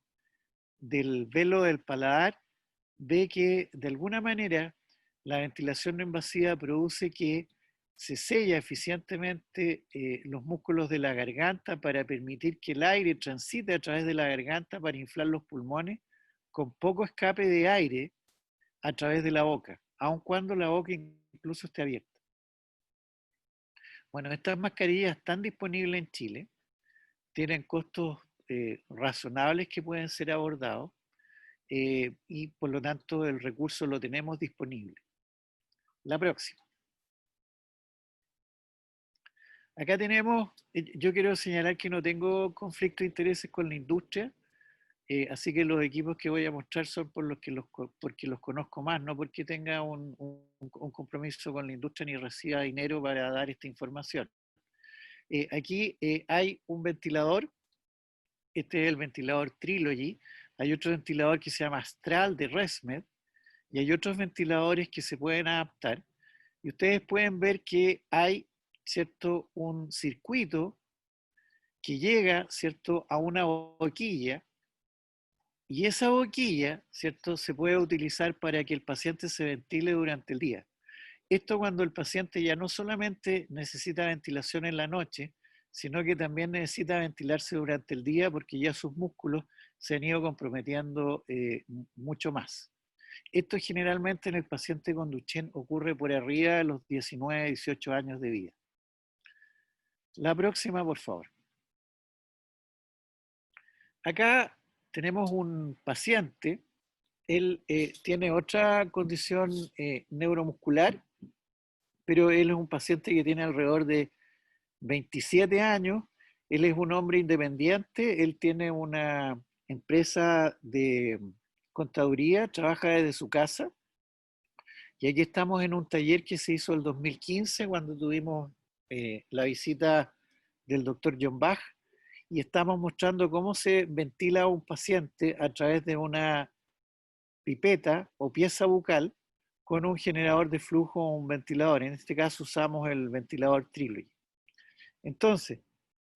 del velo del paladar, ve que de alguna manera la ventilación no invasiva produce que se sella eficientemente los músculos de la garganta para permitir que el aire transite a través de la garganta para inflar los pulmones con poco escape de aire a través de la boca, aun cuando la boca incluso esté abierta. Bueno, estas mascarillas están disponibles en Chile, tienen costos razonables que pueden ser abordados y por lo tanto el recurso lo tenemos disponible. La próxima. Acá tenemos, yo quiero señalar que no tengo conflicto de intereses con la industria, así que los equipos que voy a mostrar son porque los conozco más, no porque tenga un compromiso con la industria ni reciba dinero para dar esta información. Aquí hay un ventilador, este es el ventilador Trilogy, hay otro ventilador que se llama Astral de ResMed y hay otros ventiladores que se pueden adaptar y ustedes pueden ver que hay, ¿cierto?, un circuito que llega, ¿cierto?, a una boquilla y esa boquilla, ¿cierto?, se puede utilizar para que el paciente se ventile durante el día. esto cuando el paciente ya no solamente necesita ventilación en la noche, sino que también necesita ventilarse durante el día porque ya sus músculos se han ido comprometiendo mucho más. Esto generalmente en el paciente con Duchenne ocurre por arriba de los 19, 18 años de vida. La próxima, por favor. Acá tenemos un paciente, él tiene otra condición neuromuscular, pero él es un paciente que tiene alrededor de 27 años, él es un hombre independiente, él tiene una empresa de contaduría, trabaja desde su casa, y aquí estamos en un taller que se hizo el 2015 cuando tuvimos la visita del doctor John Bach, y estamos mostrando cómo se ventila a un paciente a través de una pipeta o pieza bucal con un generador de flujo o un ventilador. En este caso usamos el ventilador Trilogy. Entonces,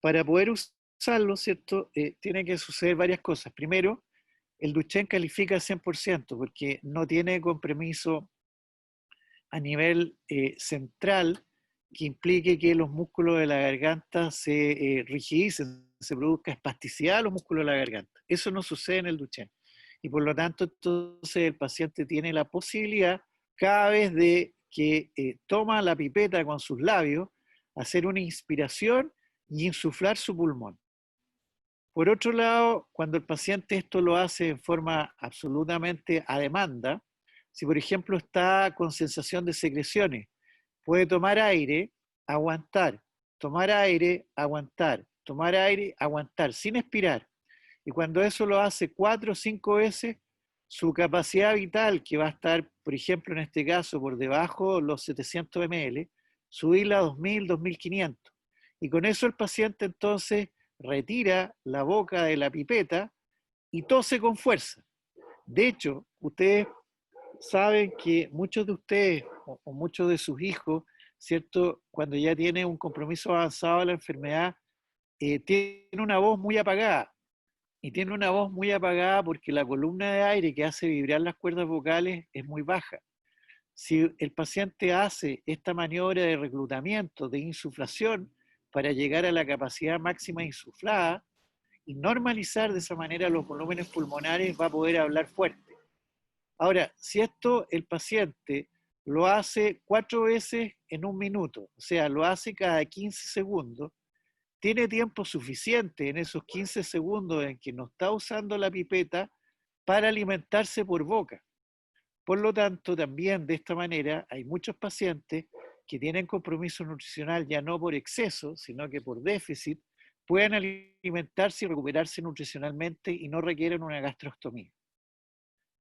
para poder usarlo, ¿cierto? Tiene que suceder varias cosas. Primero, el Duchenne califica al 100% porque no tiene compromiso a nivel central que implique que los músculos de la garganta se rigidicen, se produzca espasticidad de los músculos de la garganta. Eso no sucede en el Duchenne. Y por lo tanto, entonces el paciente tiene la posibilidad, cada vez de que toma la pipeta con sus labios, hacer una inspiración y insuflar su pulmón. Por otro lado, cuando el paciente esto lo hace en forma absolutamente a demanda, si por ejemplo está con sensación de secreciones, puede tomar aire, aguantar, tomar aire, aguantar, tomar aire, aguantar, sin expirar. Y cuando eso lo hace 4 o 5 veces, su capacidad vital, que va a estar, por ejemplo, en este caso, por debajo de los 700 ml, subirla a 2000, 2500. Y con eso el paciente entonces retira la boca de la pipeta y tose con fuerza. De hecho, ustedes saben que muchos de ustedes o muchos de sus hijos, ¿cierto? Cuando ya tiene un compromiso avanzado de la enfermedad, tiene una voz muy apagada. Y tiene una voz muy apagada porque la columna de aire que hace vibrar las cuerdas vocales es muy baja. Si el paciente hace esta maniobra de reclutamiento, de insuflación, para llegar a la capacidad máxima insuflada y normalizar de esa manera los volúmenes pulmonares, va a poder hablar fuerte. Ahora, si esto el paciente lo hace 4 veces en 1 minuto, o sea, lo hace cada 15 segundos, tiene tiempo suficiente en esos 15 segundos en que no está usando la pipeta para alimentarse por boca. Por lo tanto, también de esta manera hay muchos pacientes que tienen compromiso nutricional ya no por exceso, sino que por déficit, pueden alimentarse y recuperarse nutricionalmente y no requieren una gastrostomía.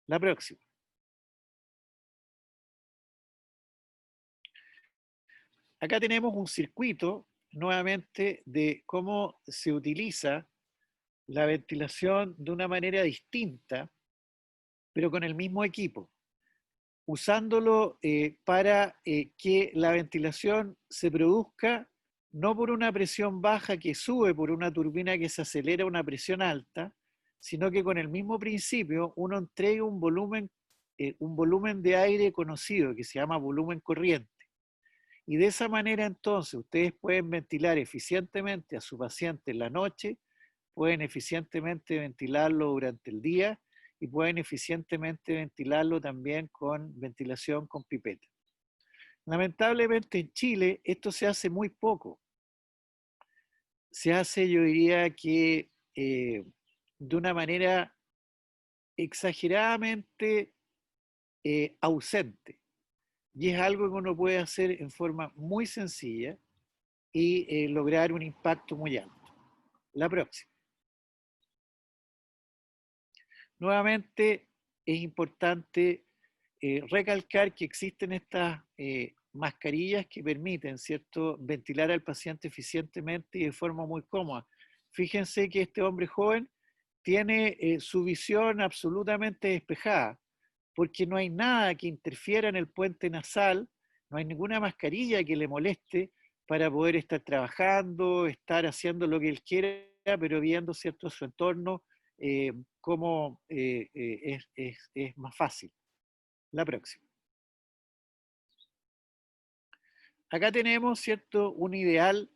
La próxima. Acá tenemos un circuito, nuevamente, de cómo se utiliza la ventilación de una manera distinta, pero con el mismo equipo, usándolo para que la ventilación se produzca no por una presión baja que sube por una turbina que se acelera a una presión alta, sino que con el mismo principio uno entrega un volumen de aire conocido que se llama volumen corriente. Y de esa manera entonces ustedes pueden ventilar eficientemente a su paciente en la noche, pueden eficientemente ventilarlo durante el día y pueden eficientemente ventilarlo también con ventilación con pipeta. Lamentablemente en Chile esto se hace muy poco. Se hace, yo diría que de una manera exageradamente ausente. Y es algo que uno puede hacer en forma muy sencilla y lograr un impacto muy alto. La próxima. Nuevamente es importante recalcar que existen estas mascarillas que permiten, ¿cierto?, ventilar al paciente eficientemente y de forma muy cómoda. Fíjense que este hombre joven tiene su visión absolutamente despejada, porque no hay nada que interfiera en el puente nasal, no hay ninguna mascarilla que le moleste para poder estar trabajando, estar haciendo lo que él quiera, pero viendo, ¿cierto?, su entorno, cómo es más fácil. La próxima. acá tenemos, ¿cierto?, un ideal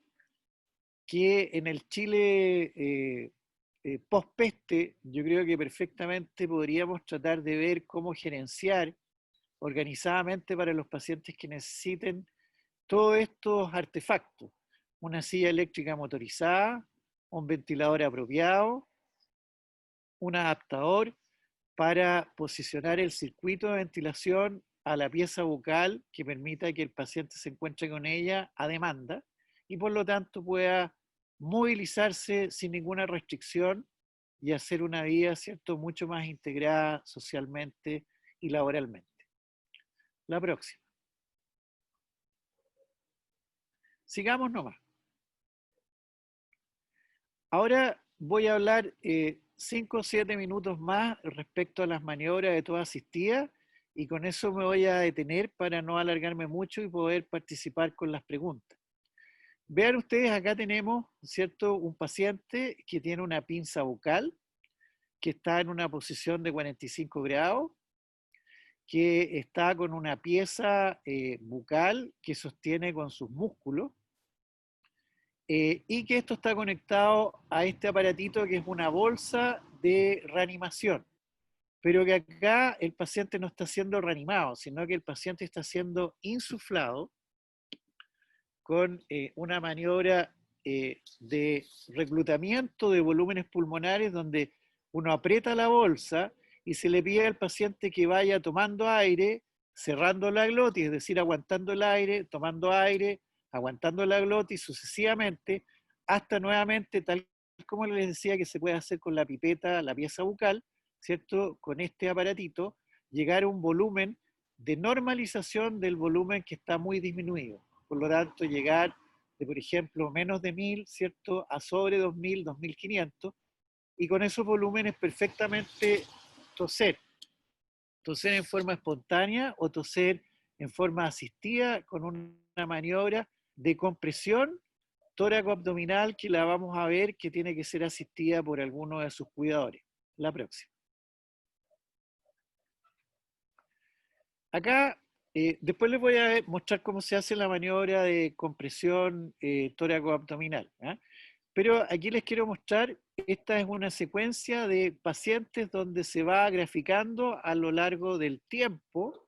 que en el Chile post-peste, yo creo que perfectamente podríamos tratar de ver cómo gerenciar organizadamente para los pacientes que necesiten todos estos artefactos. Una silla eléctrica motorizada, un ventilador apropiado, un adaptador para posicionar el circuito de ventilación a la pieza bucal que permita que el paciente se encuentre con ella a demanda y por lo tanto pueda movilizarse sin ninguna restricción y hacer una vida, ¿cierto?, mucho más integrada socialmente y laboralmente. La próxima. Sigamos nomás. Ahora voy a hablar 5 o 7 minutos más respecto a las maniobras de toda asistida y con eso me voy a detener para no alargarme mucho y poder participar con las preguntas. Vean ustedes, acá tenemos, ¿cierto?, un paciente que tiene una pinza bucal, que está en una posición de 45 grados, que está con una pieza bucal que sostiene con sus músculos, y que esto está conectado a este aparatito que es una bolsa de reanimación, pero que acá el paciente no está siendo reanimado, sino que el paciente está siendo insuflado con una maniobra de reclutamiento de volúmenes pulmonares donde uno aprieta la bolsa y se le pide al paciente que vaya tomando aire, cerrando la glotis, es decir, aguantando el aire, tomando aire, aguantando la glotis sucesivamente, hasta nuevamente, tal como les decía que se puede hacer con la pipeta, la pieza bucal, ¿cierto? Con este aparatito, llegar a un volumen de normalización del volumen que está muy disminuido. Por lo tanto, llegar de, por ejemplo, menos de 1000, ¿cierto?, a sobre 2000, 2500, y con esos volúmenes perfectamente toser. Toser en forma espontánea o toser en forma asistida con una maniobra de compresión tóraco-abdominal que la vamos a ver que tiene que ser asistida por alguno de sus cuidadores. La próxima. Acá, después les voy a mostrar cómo se hace la maniobra de compresión tóraco-abdominal. Pero aquí les quiero mostrar, esta es una secuencia de pacientes donde se va graficando a lo largo del tiempo,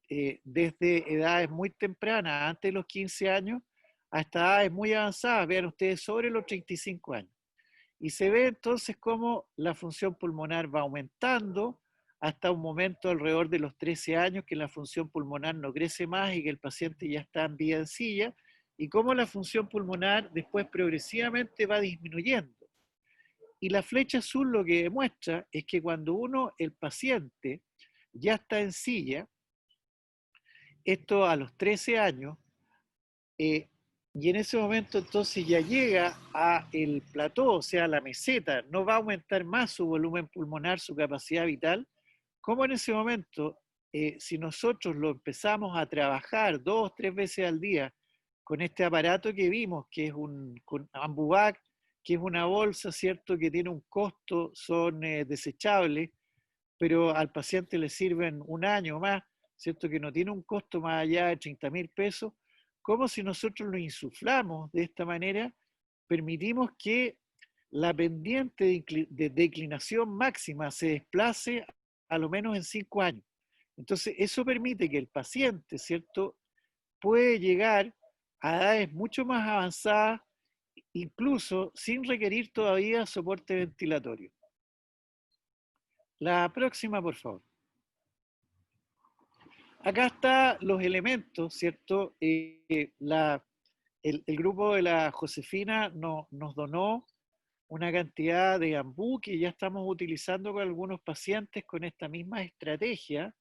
desde edades muy tempranas, antes de los 15 años, hasta edades muy avanzadas, vean ustedes, sobre los 35 años. Y se ve entonces cómo la función pulmonar va aumentando hasta un momento alrededor de los 13 años que la función pulmonar no crece más y que el paciente ya está en vía en silla, y cómo la función pulmonar después progresivamente va disminuyendo. Y la flecha azul lo que demuestra es que cuando el paciente ya está en silla, esto a los 13 años, y en ese momento entonces ya llega a el plató, o sea, la meseta, no va a aumentar más su volumen pulmonar, su capacidad vital, como en ese momento, si nosotros lo empezamos a trabajar 2 o 3 veces al día con este aparato que vimos, que es un Ambuvac, que es una bolsa, ¿cierto?, que tiene un costo, son desechables, pero al paciente le sirven un año más, ¿cierto?, que no tiene un costo más allá de 30.000 pesos, como si nosotros lo insuflamos de esta manera, permitimos que la pendiente de declinación máxima se desplace a lo menos en 5 años. Entonces, eso permite que el paciente, ¿cierto?, puede llegar a edades mucho más avanzadas, incluso sin requerir todavía soporte ventilatorio. La próxima, por favor. Acá están los elementos, ¿cierto? El grupo de la Josefina nos donó una cantidad de ambú que ya estamos utilizando con algunos pacientes con esta misma estrategia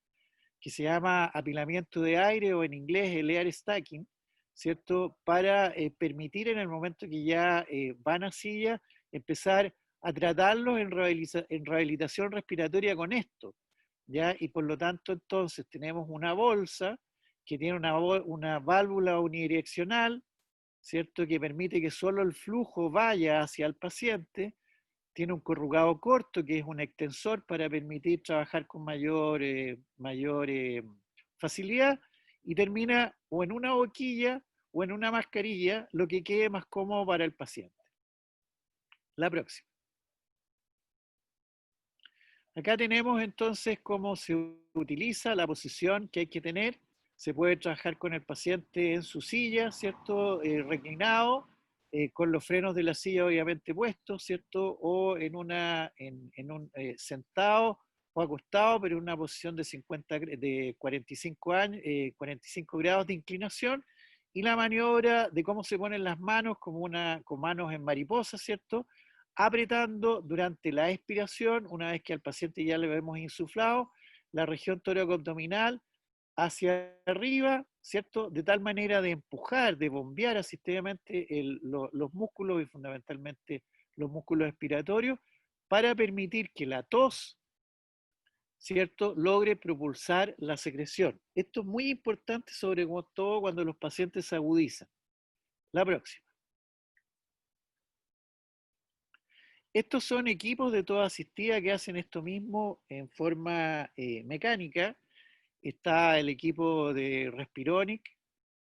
que se llama apilamiento de aire o en inglés el air stacking, ¿cierto? Para permitir en el momento que ya van a silla empezar a tratarlos en rehabilitación respiratoria con esto, ¿ya? Y por lo tanto entonces tenemos una bolsa que tiene una válvula unidireccional, ¿cierto?, que permite que solo el flujo vaya hacia el paciente, tiene un corrugado corto que es un extensor para permitir trabajar con mayor facilidad, y termina o en una boquilla o en una mascarilla, lo que quede más cómodo para el paciente. La próxima. Acá tenemos entonces cómo se utiliza la posición que hay que tener. Se puede trabajar con el paciente en su silla, ¿cierto? Reclinado, con los frenos de la silla obviamente puestos, ¿cierto? O en un sentado o acostado, pero en una posición de 45 años, 45 grados de inclinación. Y la maniobra de cómo se ponen las manos, con manos en mariposa, ¿cierto? Apretando durante la expiración, una vez que al paciente ya le hemos insuflado, la región torácico-abdominal hacia arriba, ¿cierto? De tal manera de empujar, de bombear asistidamente los músculos y fundamentalmente los músculos expiratorios para permitir que la tos, ¿cierto?, logre propulsar la secreción. Esto es muy importante, sobre todo cuando los pacientes se agudizan. La próxima. Estos son equipos de toda asistida que hacen esto mismo en forma mecánica. Está el equipo de Respironic,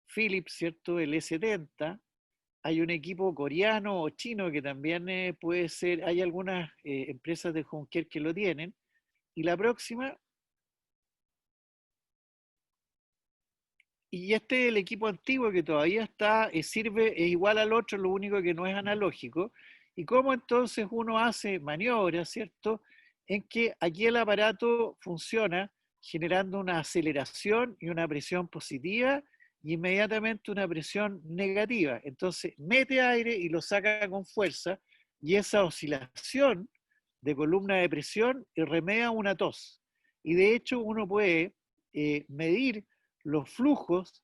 Philips, ¿cierto? El E70. Hay un equipo coreano o chino que también puede ser, hay algunas empresas de home care que lo tienen. Y la próxima, y este es el equipo antiguo que todavía está, sirve, es igual al otro, lo único que no es analógico. Y cómo entonces uno hace maniobras, ¿cierto? En que aquí el aparato funciona generando una aceleración y una presión positiva y inmediatamente una presión negativa. Entonces mete aire y lo saca con fuerza y esa oscilación de columna de presión remedia una tos. Y de hecho uno puede medir los flujos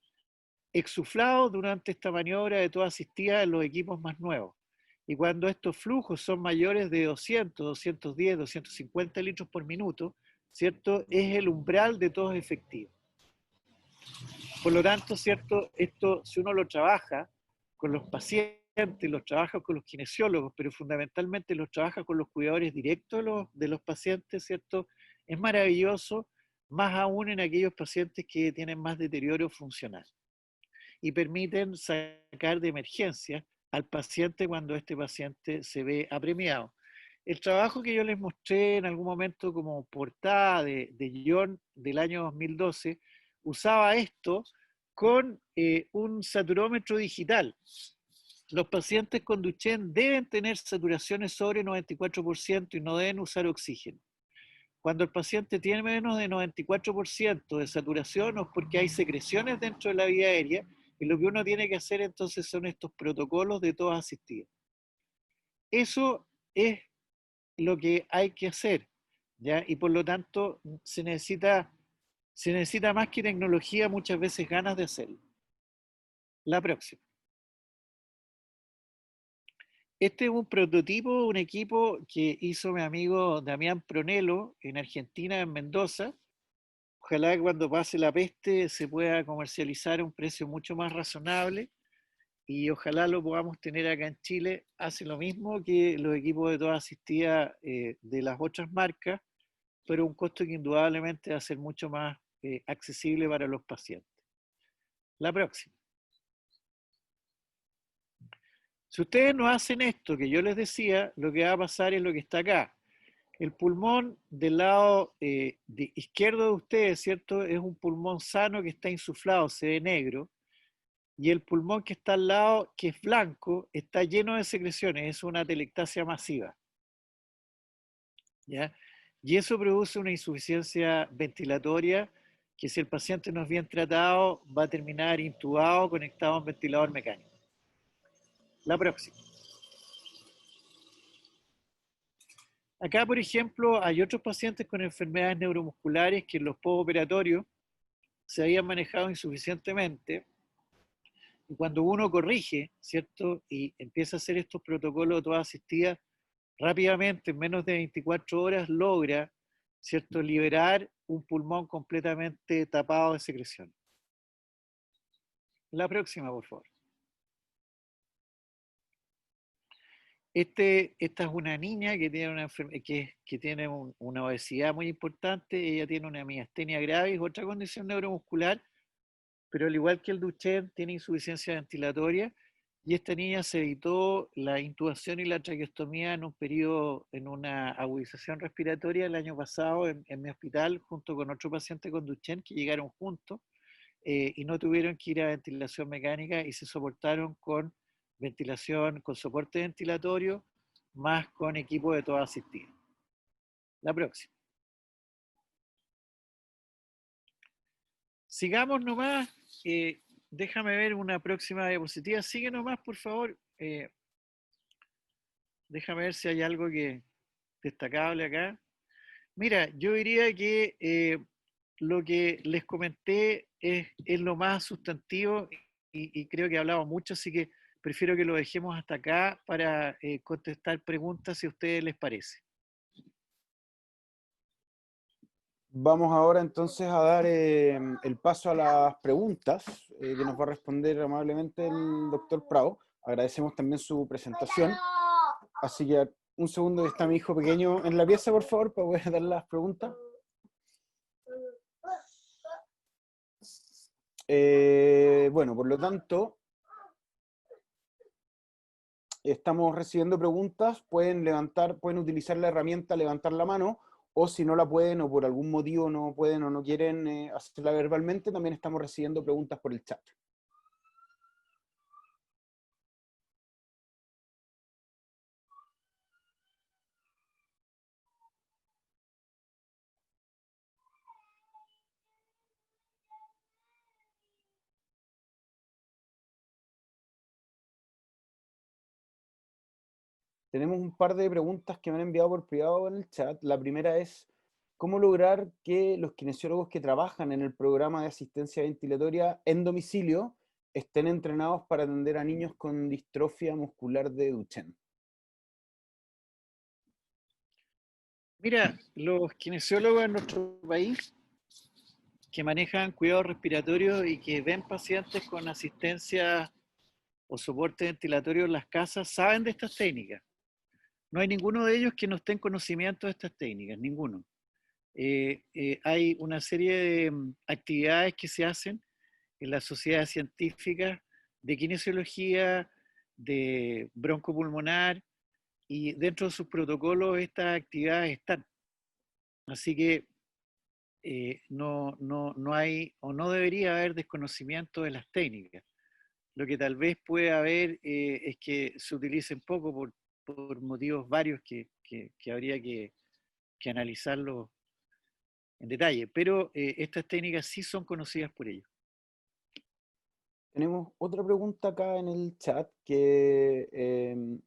exsuflados durante esta maniobra de toda asistida en los equipos más nuevos. Y cuando estos flujos son mayores de 200, 210, 250 litros por minuto, ¿cierto? Es el umbral de tos efectivo. Por lo tanto, ¿cierto? Esto, si uno lo trabaja con los pacientes, los trabaja con los kinesiólogos, pero fundamentalmente los trabaja con los cuidadores directos de los pacientes, ¿cierto? Es maravilloso, más aún en aquellos pacientes que tienen más deterioro funcional y permiten sacar de emergencia al paciente cuando este paciente se ve apremiado. El trabajo que yo les mostré en algún momento como portada de John del año 2012 usaba esto con un saturómetro digital. Los pacientes con Duchenne deben tener saturaciones sobre 94% y no deben usar oxígeno. Cuando el paciente tiene menos de 94% de saturación es porque hay secreciones dentro de la vía aérea y lo que uno tiene que hacer entonces son estos protocolos de tos asistidas. Eso es lo que hay que hacer, ¿ya? Y por lo tanto se necesita más que tecnología, muchas veces ganas de hacerlo. La próxima. Este es un prototipo, un equipo que hizo mi amigo Damián Pronello en Argentina, en Mendoza. Ojalá que cuando pase la peste se pueda comercializar a un precio mucho más razonable y ojalá lo podamos tener acá en Chile. Hace lo mismo que los equipos de toda asistida de las otras marcas, pero un costo que indudablemente va a ser mucho más accesible para los pacientes. La próxima. Si ustedes no hacen esto que yo les decía, lo que va a pasar es lo que está acá. El pulmón del lado izquierdo de ustedes, ¿cierto? Es un pulmón sano que está insuflado, se ve negro. Y el pulmón que está al lado, que es blanco, está lleno de secreciones, es una atelectasia masiva. ¿Ya? Y eso produce una insuficiencia ventilatoria que si el paciente no es bien tratado va a terminar intubado, conectado a un ventilador mecánico. La próxima. Acá, por ejemplo, hay otros pacientes con enfermedades neuromusculares que en los postoperatorios se habían manejado insuficientemente. Y cuando uno corrige, ¿cierto? Y empieza a hacer estos protocolos de toda asistida, rápidamente, en menos de 24 horas, logra, ¿cierto?, liberar un pulmón completamente tapado de secreción. La próxima, por favor. Esta es una niña que tiene, que tiene una obesidad muy importante, ella tiene una miastenia gravis, otra condición neuromuscular, pero al igual que el Duchenne tiene insuficiencia ventilatoria, y esta niña se evitó la intubación y la traqueostomía en un periodo, en una agudización respiratoria el año pasado en mi hospital, junto con otro paciente con Duchenne que llegaron juntos y no tuvieron que ir a ventilación mecánica y se soportaron con ventilación, con soporte ventilatorio, más con equipo de toda asistida. La próxima. Sigamos nomás. Déjame ver una próxima diapositiva. Sigue nomás, por favor. Déjame ver si hay algo que destacable acá. Mira, yo diría que lo que les comenté es lo más sustantivo y creo que he hablado mucho, así que prefiero que lo dejemos hasta acá para contestar preguntas si a ustedes les parece. Vamos ahora entonces a dar el paso a las preguntas que nos va a responder amablemente el doctor Prado. Agradecemos también su presentación. Así que un segundo, está mi hijo pequeño en la pieza, por favor, para poder dar las preguntas. Bueno, por lo tanto, estamos recibiendo preguntas. Pueden utilizar la herramienta levantar la mano, o si no la pueden o por algún motivo no pueden o no quieren hacerla verbalmente, también estamos recibiendo preguntas por el chat. Tenemos un par de preguntas que me han enviado por privado en el chat. La primera es, ¿cómo lograr que los kinesiólogos que trabajan en el programa de asistencia ventilatoria en domicilio estén entrenados para atender a niños con distrofia muscular de Duchenne? Mira, los kinesiólogos en nuestro país que manejan cuidados respiratorios y que ven pacientes con asistencia o soporte ventilatorio en las casas saben de estas técnicas. No hay ninguno de ellos que no esté en conocimiento de estas técnicas, ninguno. Hay una serie de actividades que se hacen en las sociedades científicas de kinesiología, de broncopulmonar, y dentro de sus protocolos estas actividades están. Así que no hay o no debería haber desconocimiento de las técnicas. Lo que tal vez puede haber es que se utilicen poco por motivos varios que habría que analizarlo en detalle, pero estas técnicas sí son conocidas por ellos. Tenemos otra pregunta acá en el chat que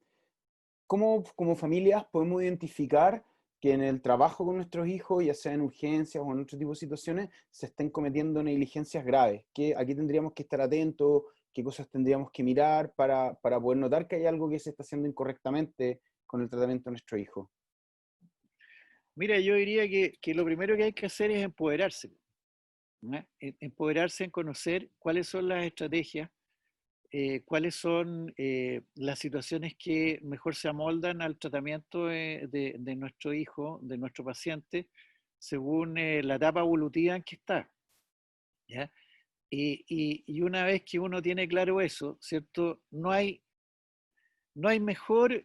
¿cómo como familias podemos identificar que en el trabajo con nuestros hijos, ya sea en urgencias o en otro tipo de situaciones, se estén cometiendo negligencias graves? Aquí tendríamos que estar atentos, qué cosas tendríamos que mirar para poder notar que hay algo que se está haciendo incorrectamente con el tratamiento de nuestro hijo. Mira, yo diría que lo primero que hay que hacer es empoderarse, ¿no? Empoderarse en conocer cuáles son las estrategias, cuáles son las situaciones que mejor se amoldan al tratamiento de nuestro hijo, de nuestro paciente, según la etapa evolutiva en que está, ¿ya? Y una vez que uno tiene claro eso, ¿cierto? No hay mejor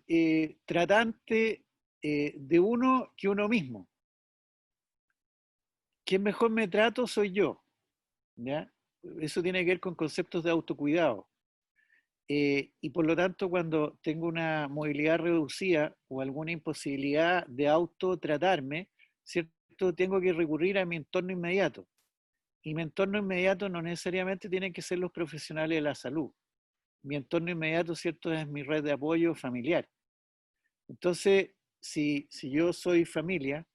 tratante de uno que uno mismo. Quien mejor me trato soy yo, ¿ya? Eso tiene que ver con conceptos de autocuidado. Y por lo tanto, cuando tengo una movilidad reducida o alguna imposibilidad de autotratarme, ¿cierto? Tengo que recurrir a mi entorno inmediato. Y mi entorno inmediato no necesariamente tienen que ser los profesionales de la salud. Mi entorno inmediato, ¿cierto?, es mi red de apoyo familiar. Entonces, si yo soy familia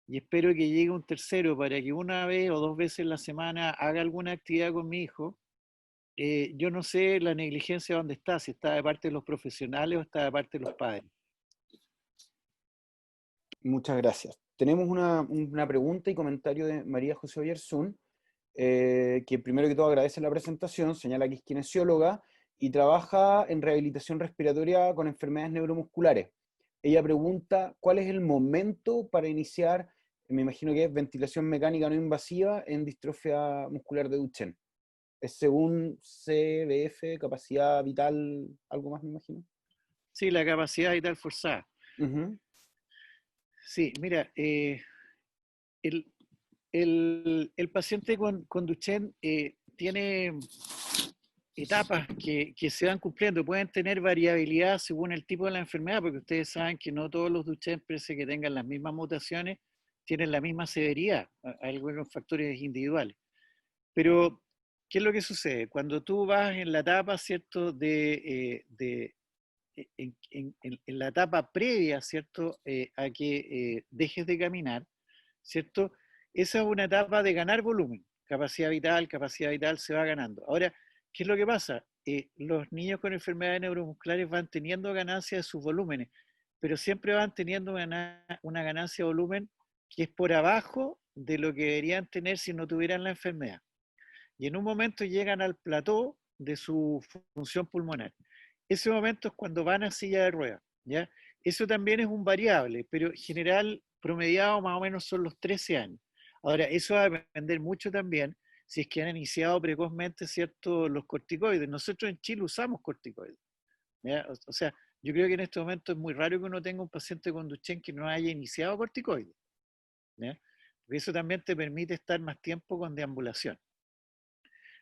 y espero que llegue un tercero para que una vez o dos veces en la semana haga alguna actividad con mi hijo, yo no sé la negligencia dónde está, si está de parte de los profesionales o está de parte de los padres. Muchas gracias. Tenemos una pregunta y comentario de María José Oyarzún, que primero que todo agradece la presentación, señala que es kinesióloga y trabaja en rehabilitación respiratoria con enfermedades neuromusculares. Ella pregunta, ¿cuál es el momento para iniciar, me imagino que es ventilación mecánica no invasiva en distrofia muscular de Duchenne? Es según CBF, capacidad vital, algo más me imagino. Sí, la capacidad vital forzada. Ujú. Sí, mira, el, el paciente con Duchenne tiene etapas que se van cumpliendo. Pueden tener variabilidad según el tipo de la enfermedad, porque ustedes saben que no todos los Duchenne, pese que tengan las mismas mutaciones, tienen la misma severidad. Hay algunos factores individuales. Pero, ¿qué es lo que sucede? Cuando tú vas en la etapa, ¿cierto?, en la etapa previa, ¿cierto?, a que dejes de caminar, ¿cierto? Esa es una etapa de ganar volumen, capacidad vital se va ganando. Ahora, ¿qué es lo que pasa? Los niños con enfermedades neuromusculares van teniendo ganancia de sus volúmenes, pero siempre van teniendo una ganancia de volumen que es por abajo de lo que deberían tener si no tuvieran la enfermedad. Y en un momento llegan al plató de su función pulmonar. Ese momento es cuando van a silla de ruedas, ¿ya? Eso también es un variable, pero general, promediado más o menos son los 13 años. Ahora, eso va a depender mucho también si es que han iniciado precozmente, ¿cierto?, los corticoides. Nosotros en Chile usamos corticoides, ¿ya? O sea, yo creo que en este momento es muy raro que uno tenga un paciente con Duchenne que no haya iniciado corticoides, ¿ya? Porque eso también te permite estar más tiempo con deambulación.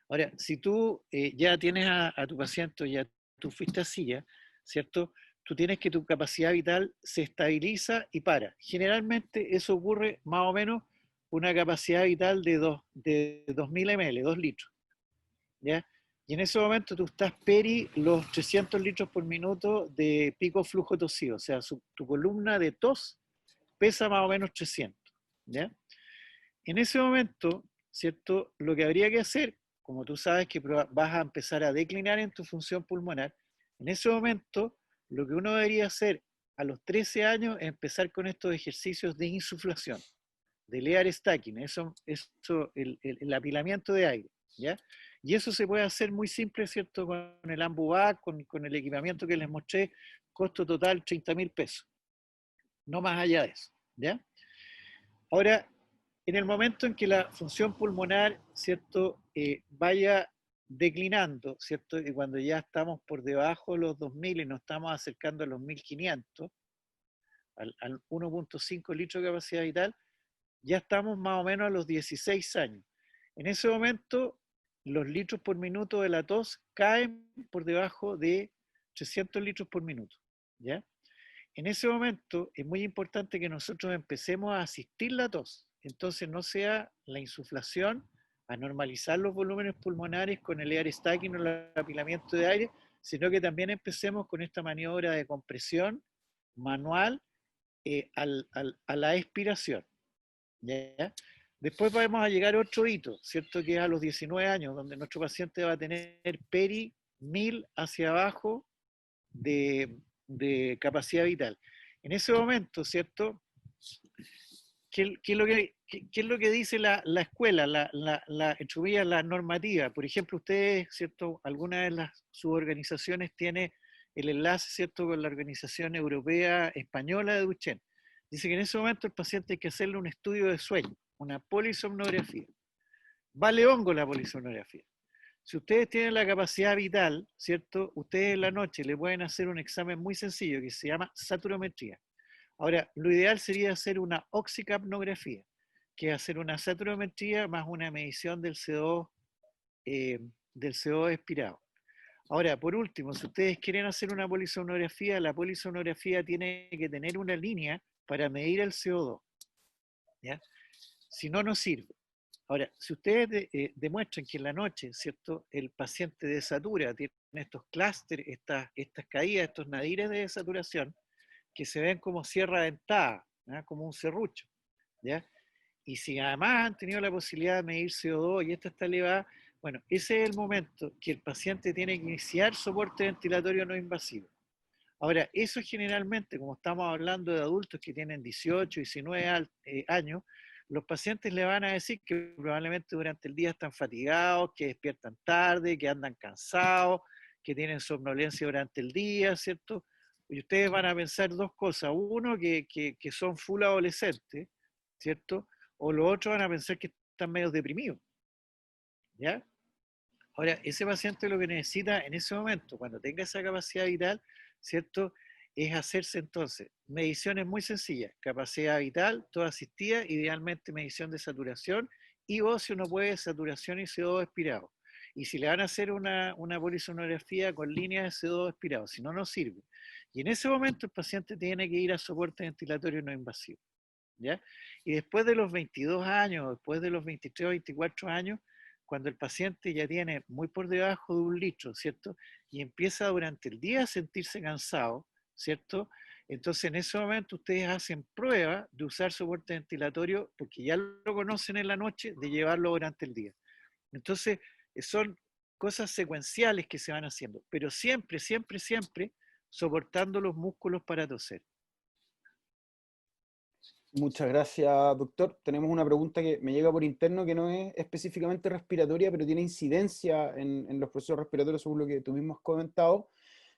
Ahora, si tú ya tienes a tu paciente, ya tú fuiste a silla, ¿cierto? Tú tienes que tu capacidad vital se estabiliza y para. Generalmente eso ocurre más o menos una capacidad vital de 2000 ml, 2 litros, ¿ya? Y en ese momento tú estás peri los 300 litros por minuto de pico flujo tosido, o sea, tu columna de tos pesa más o menos 300, ¿ya? En ese momento, ¿cierto? Lo que habría que hacer, como tú sabes que vas a empezar a declinar en tu función pulmonar, en ese momento lo que uno debería hacer a los 13 años es empezar con estos ejercicios de insuflación, de layer stacking, el apilamiento de aire, ¿ya? Y eso se puede hacer muy simple, ¿cierto? Con el Ambu-Vac, con el equipamiento que les mostré, costo total 30.000 pesos, no más allá de eso, ¿ya? Ahora, en el momento en que la función pulmonar, ¿cierto?, vaya declinando, ¿cierto?, y cuando ya estamos por debajo de los 2000 y nos estamos acercando a los 1500, al 1.5 litros de capacidad vital, ya estamos más o menos a los 16 años. En ese momento, los litros por minuto de la tos caen por debajo de 300 litros por minuto, ¿ya? En ese momento es muy importante que nosotros empecemos a asistir la tos. Entonces no sea la insuflación, a normalizar los volúmenes pulmonares con el air stacking o el apilamiento de aire, sino que también empecemos con esta maniobra de compresión manual a la expiración, ¿ya? Después vamos a llegar a otro hito, ¿cierto? Que es a los 19 años, donde nuestro paciente va a tener peri 1000 hacia abajo de capacidad vital. En ese momento, ¿cierto? ¿Qué es lo que dice la escuela, la normativa? Por ejemplo, ustedes, ¿cierto? Alguna de sus organizaciones tiene el enlace, ¿cierto?, con la Organización Europea Española de Duchenne. Dice que en ese momento el paciente hay que hacerle un estudio de sueño, una polisomnografía. Vale hongo la polisomnografía. Si ustedes tienen la capacidad vital, ¿cierto? Ustedes en la noche le pueden hacer un examen muy sencillo que se llama saturometría. Ahora, lo ideal sería hacer una oxicapnografía, que es hacer una saturometría más una medición del CO2, del CO2 expirado. Ahora, por último, si ustedes quieren hacer una polisomnografía, la polisomnografía tiene que tener una línea para medir el CO2, ¿ya? Si no, no sirve. Ahora, si ustedes demuestran que en la noche, ¿cierto?, el paciente desatura, tiene estos clústeres, estas caídas, estos nadires de desaturación, que se ven como sierra dentada, ¿ya?, como un serrucho, ¿ya? Y si además han tenido la posibilidad de medir CO2 y esta está elevada, bueno, ese es el momento que el paciente tiene que iniciar soporte ventilatorio no invasivo. Ahora, eso generalmente, como estamos hablando de adultos que tienen 18, 19 años, los pacientes le van a decir que probablemente durante el día están fatigados, que despiertan tarde, que andan cansados, que tienen somnolencia durante el día, ¿cierto? Y ustedes van a pensar dos cosas. Uno, que son full adolescentes, ¿cierto? O los otros van a pensar que están medio deprimidos, ¿ya? Ahora, ese paciente lo que necesita en ese momento, cuando tenga esa capacidad vital, ¿cierto? Es hacerse entonces mediciones muy sencillas, capacidad vital, toda asistida, idealmente medición de saturación y o si uno puede saturación y CO2 expirado. Y si le van a hacer una polisonografía con líneas de CO2 expirado, si no, no sirve. Y en ese momento el paciente tiene que ir a soporte ventilatorio no invasivo, ¿ya? Y después de los 22 años, después de los 23 o 24 años, cuando el paciente ya tiene muy por debajo de 1 litro, ¿cierto? Y empieza durante el día a sentirse cansado, ¿cierto? Entonces en ese momento ustedes hacen prueba de usar soporte ventilatorio porque ya lo conocen en la noche, de llevarlo durante el día. Entonces son cosas secuenciales que se van haciendo, pero siempre, siempre, siempre soportando los músculos para toser. Muchas gracias, doctor. Tenemos una pregunta que me llega por interno que no es específicamente respiratoria, pero tiene incidencia en los procesos respiratorios, según lo que tú mismo has comentado,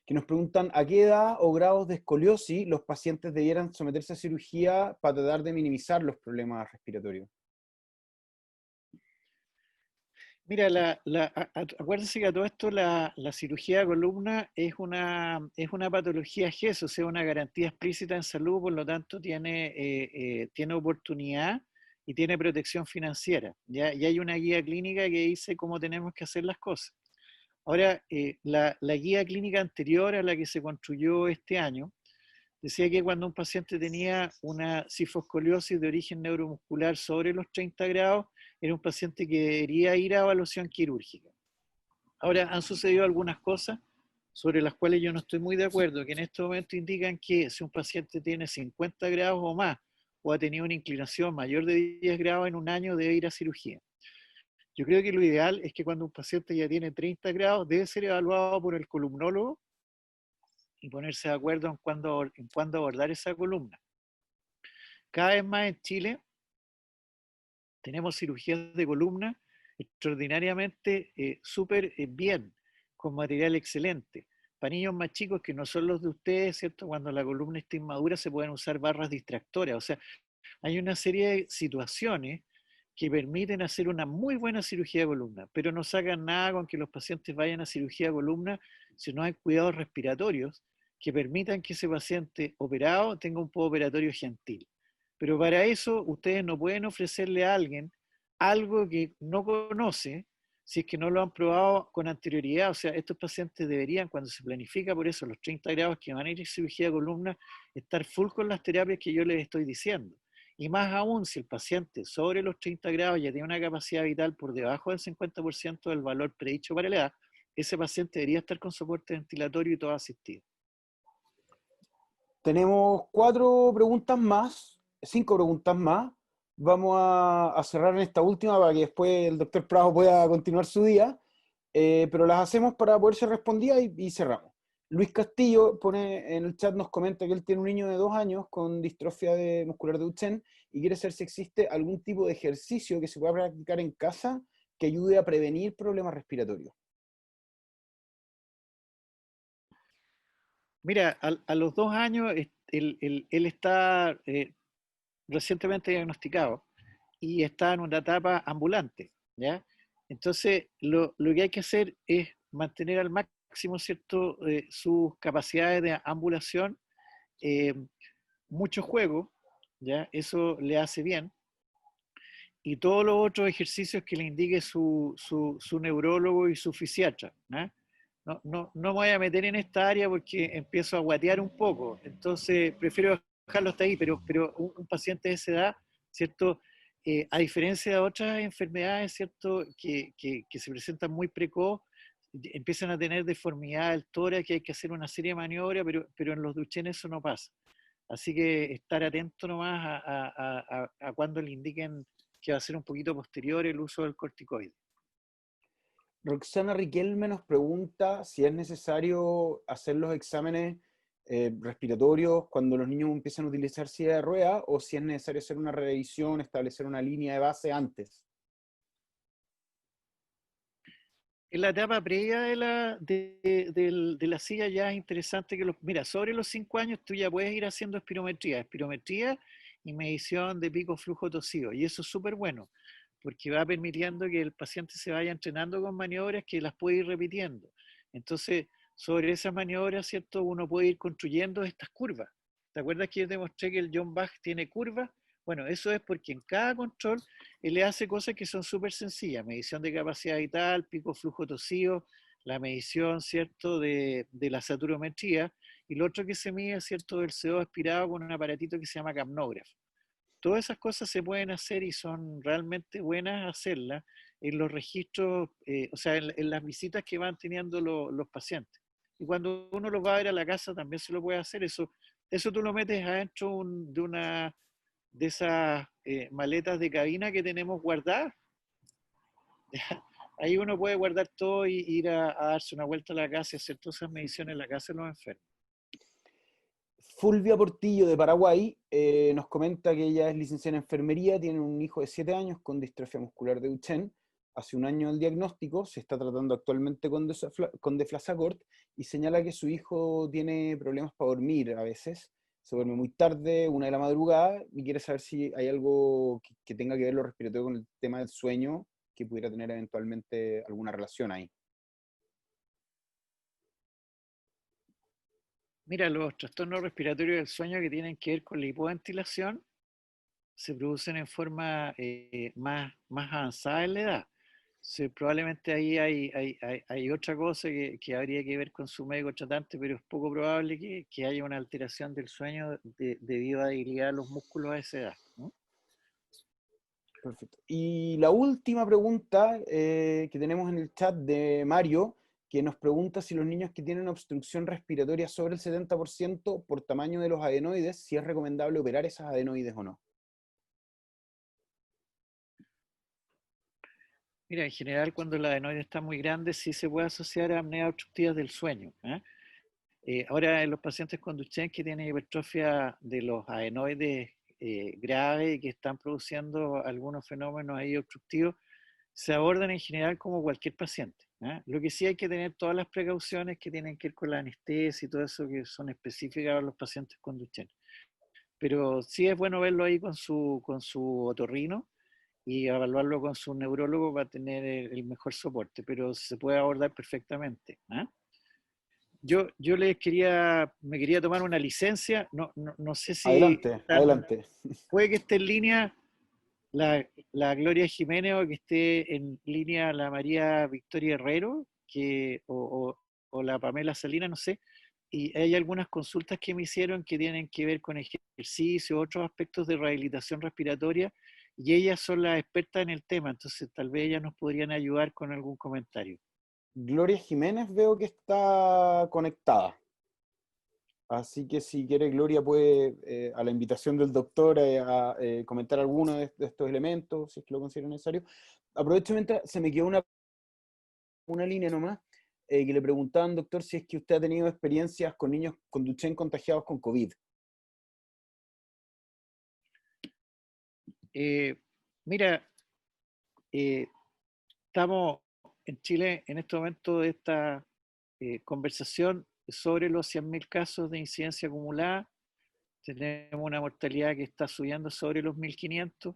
que nos preguntan a qué edad o grados de escoliosis los pacientes debieran someterse a cirugía para tratar de minimizar los problemas respiratorios. Mira, acuérdense que a todo esto la cirugía de columna es una patología GES, o sea, una garantía explícita en salud, por lo tanto tiene oportunidad y tiene protección financiera, ¿ya? Y hay una guía clínica que dice cómo tenemos que hacer las cosas. Ahora, la guía clínica anterior a la que se construyó este año decía que cuando un paciente tenía una cifoscoliosis de origen neuromuscular sobre los 30 grados, era un paciente que debería ir a evaluación quirúrgica. Ahora, han sucedido algunas cosas sobre las cuales yo no estoy muy de acuerdo, que en este momento indican que si un paciente tiene 50 grados o más, o ha tenido una inclinación mayor de 10 grados en un año, debe ir a cirugía. Yo creo que lo ideal es que cuando un paciente ya tiene 30 grados, debe ser evaluado por el columnólogo y ponerse de acuerdo en cuándo abordar esa columna. Cada vez más en Chile tenemos cirugías de columna extraordinariamente súper bien, con material excelente. Para niños más chicos que no son los de ustedes, ¿cierto? Cuando la columna está inmadura se pueden usar barras distractoras. O sea, hay una serie de situaciones que permiten hacer una muy buena cirugía de columna, pero no sacan nada con que los pacientes vayan a cirugía de columna si no hay cuidados respiratorios que permitan que ese paciente operado tenga un postoperatorio gentil. Pero para eso ustedes no pueden ofrecerle a alguien algo que no conoce si es que no lo han probado con anterioridad. O sea, estos pacientes deberían, cuando se planifica por eso los 30 grados que van a ir a cirugía de columna, estar full con las terapias que yo les estoy diciendo. Y más aún, si el paciente sobre los 30 grados ya tiene una capacidad vital por debajo del 50% del valor predicho para la edad, ese paciente debería estar con soporte ventilatorio y todo asistido. Tenemos 4 preguntas más, 5 preguntas más. Vamos a cerrar en esta última para que después el doctor Prado pueda continuar su día, pero las hacemos para poder ser respondidas y cerramos. Luis Castillo pone en el chat, nos comenta que él tiene un niño de 2 años con distrofia muscular de Duchenne y quiere saber si existe algún tipo de ejercicio que se pueda practicar en casa que ayude a prevenir problemas respiratorios. Mira, a los 2 años él está recientemente diagnosticado y está en una etapa ambulante, ¿ya? Entonces, lo que hay que hacer es mantener al máximo, ¿cierto?, sus capacidades de ambulación, mucho juego, ¿ya? Eso le hace bien. Y todos los otros ejercicios que le indique su neurólogo y su fisiatra, ¿eh? No me voy a meter en esta área porque empiezo a guatear un poco, entonces prefiero dejarlo hasta ahí, pero un paciente de esa edad, ¿cierto? A diferencia de otras enfermedades, ¿cierto? Que se presentan muy precoz, empiezan a tener deformidad del tórax, que hay que hacer una serie de maniobras, pero en los Duchenne eso no pasa. Así que estar atento nomás a cuando le indiquen que va a ser un poquito posterior el uso del corticoide. Roxana Riquelme nos pregunta si es necesario hacer los exámenes respiratorios cuando los niños empiezan a utilizar silla de ruedas o si es necesario hacer una revisión, establecer una línea de base antes. En la etapa previa de la silla ya es interesante que mira, sobre los 5 años tú ya puedes ir haciendo espirometría y medición de pico flujo tosido, y eso es súper bueno, porque va permitiendo que el paciente se vaya entrenando con maniobras que las puede ir repitiendo. Entonces, sobre esas maniobras, ¿cierto? Uno puede ir construyendo estas curvas. ¿Te acuerdas que yo te mostré que el John Bach tiene curvas? Bueno, eso es porque en cada control él le hace cosas que son súper sencillas. Medición de capacidad vital, pico flujo tosió, la medición, ¿cierto?, de la saturometría, y lo otro que se mide, ¿cierto?, del CO aspirado con un aparatito que se llama capnógrafo. Todas esas cosas se pueden hacer y son realmente buenas hacerlas en los registros, o sea, en las visitas que van teniendo los pacientes. Y cuando uno los va a ver a la casa también se lo puede hacer. Eso tú lo metes adentro de una de esas maletas de cabina que tenemos guardadas. Ahí uno puede guardar todo y ir a darse una vuelta a la casa y hacer todas esas mediciones en la casa de los enfermos. Fulvia Portillo de Paraguay nos comenta que ella es licenciada en enfermería, tiene un hijo de 7 años con distrofia muscular de Duchenne. Hace un año el diagnóstico, se está tratando actualmente con Deflazacort y señala que su hijo tiene problemas para dormir a veces. Se duerme muy tarde, 1 de la madrugada, y quiere saber si hay algo que tenga que ver lo respiratorio con el tema del sueño, que pudiera tener eventualmente alguna relación ahí. Mira, los trastornos respiratorios del sueño que tienen que ver con la hipoventilación se producen en forma más avanzada en la edad. Probablemente ahí hay otra cosa que habría que ver con su médico tratante, pero es poco probable que haya una alteración del sueño debido a debilidad de los músculos a esa edad, ¿no? Perfecto. Y la última pregunta que tenemos en el chat de Mario, que nos pregunta si los niños que tienen obstrucción respiratoria sobre el 70% por tamaño de los adenoides, si es recomendable operar esas adenoides o no. Mira, en general cuando el adenoide está muy grande sí se puede asociar a apneas obstructivas del sueño, ¿eh? Ahora en los pacientes con Duchenne que tienen hipertrofia de los adenoides graves y que están produciendo algunos fenómenos ahí obstructivos, se abordan en general como cualquier paciente, ¿eh? Lo que sí hay que tener todas las precauciones que tienen que ver con la anestesia y todo eso que son específicas a los pacientes con Duchenne. Pero sí es bueno verlo ahí con su otorrino y evaluarlo con su neurólogo para tener el mejor soporte, pero se puede abordar perfectamente, ¿eh? Yo me quería tomar una licencia, no sé si Adelante. puede que esté en línea la Gloria Jiménez o que esté en línea la María Victoria Herrero o la Pamela Salinas, no sé. Y hay algunas consultas que me hicieron que tienen que ver con ejercicio, otros aspectos de rehabilitación respiratoria, y ellas son las expertas en el tema, entonces tal vez ellas nos podrían ayudar con algún comentario. Gloria Jiménez veo que está conectada. Así que si quiere, Gloria puede, a la invitación del doctor, comentar alguno de estos elementos, si es que lo considera necesario. Aprovecho mientras se me quedó una línea nomás, que le preguntaban, doctor, si es que usted ha tenido experiencias con niños con Duchenne contagiados con COVID. Mira, estamos en Chile en este momento de esta conversación sobre los 100.000 casos de incidencia acumulada. Tenemos una mortalidad que está subiendo sobre los 1.500.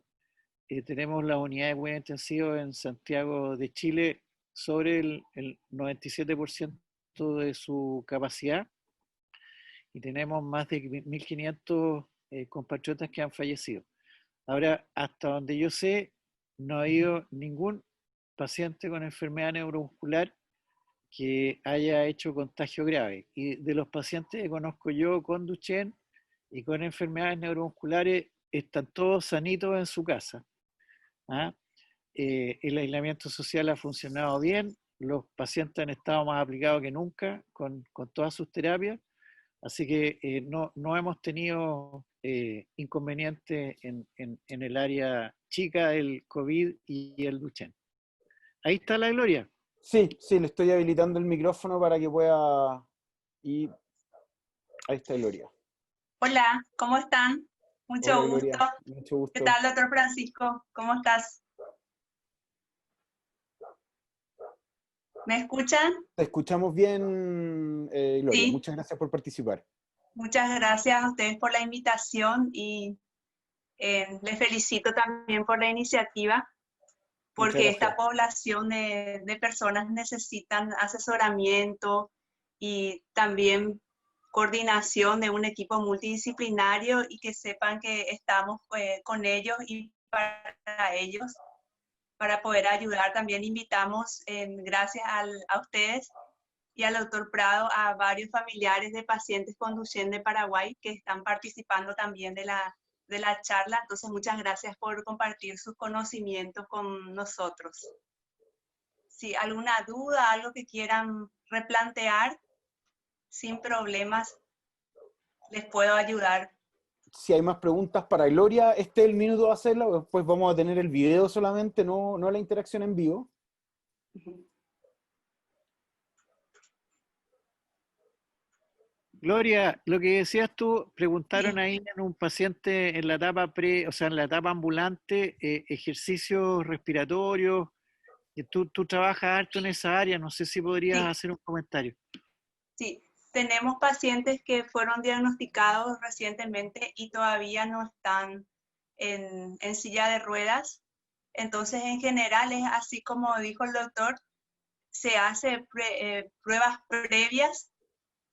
Tenemos la unidad de cuidados intensivos en Santiago de Chile sobre el 97% de su capacidad. Y tenemos más de 1.500 compatriotas que han fallecido. Ahora, hasta donde yo sé, no ha habido ningún paciente con enfermedad neuromuscular que haya hecho contagio grave. Y de los pacientes que conozco yo con Duchenne y con enfermedades neuromusculares, están todos sanitos en su casa, ¿ah? El aislamiento social ha funcionado bien, los pacientes han estado más aplicados que nunca con todas sus terapias, así que no hemos tenido inconvenientes en el área chica del COVID y el Duchenne. Ahí está la Gloria. Sí, le estoy habilitando el micrófono para que pueda... Y ahí está Gloria. Hola, ¿cómo están? Mucho Hola, gusto. Gloria. Mucho gusto. ¿Qué tal, doctor Francisco? ¿Cómo estás? ¿Me escuchan? Te escuchamos bien, Gloria. Sí. Muchas gracias por participar. Muchas gracias a ustedes por la invitación y les felicito también por la iniciativa. porque esta población de personas necesitan asesoramiento y también coordinación de un equipo multidisciplinario, y que sepan que estamos con ellos y para ellos, para poder ayudar. También invitamos, gracias a ustedes y al doctor Prado, a varios familiares de pacientes con Duchenne de Paraguay que están participando también de la charla. Entonces, muchas gracias por compartir sus conocimientos con nosotros. Si alguna duda, algo que quieran replantear, sin problemas, les puedo ayudar. Si hay más preguntas para Gloria, este es el minuto de hacerla, después vamos a tener el video solamente, no la interacción en vivo. Gloria, lo que decías tú, preguntaron ahí en un paciente en la etapa en la etapa ambulante, ejercicios respiratorios. Tú trabajas harto en esa área, no sé si podrías hacer un comentario. Sí, tenemos pacientes que fueron diagnosticados recientemente y todavía no están en silla de ruedas. Entonces, en general, es así como dijo el doctor, se hace pruebas previas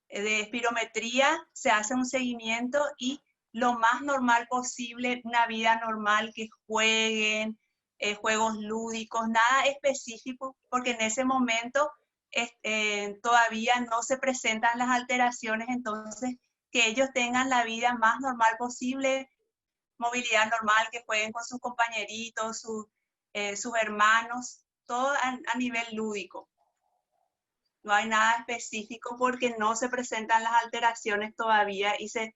de espirometría, se hace un seguimiento y lo más normal posible, una vida normal, que jueguen, juegos lúdicos, nada específico, porque en ese momento todavía no se presentan las alteraciones. Entonces, que ellos tengan la vida más normal posible, movilidad normal, que jueguen con sus compañeritos, sus hermanos, todo a nivel lúdico. No hay nada específico porque no se presentan las alteraciones todavía, y se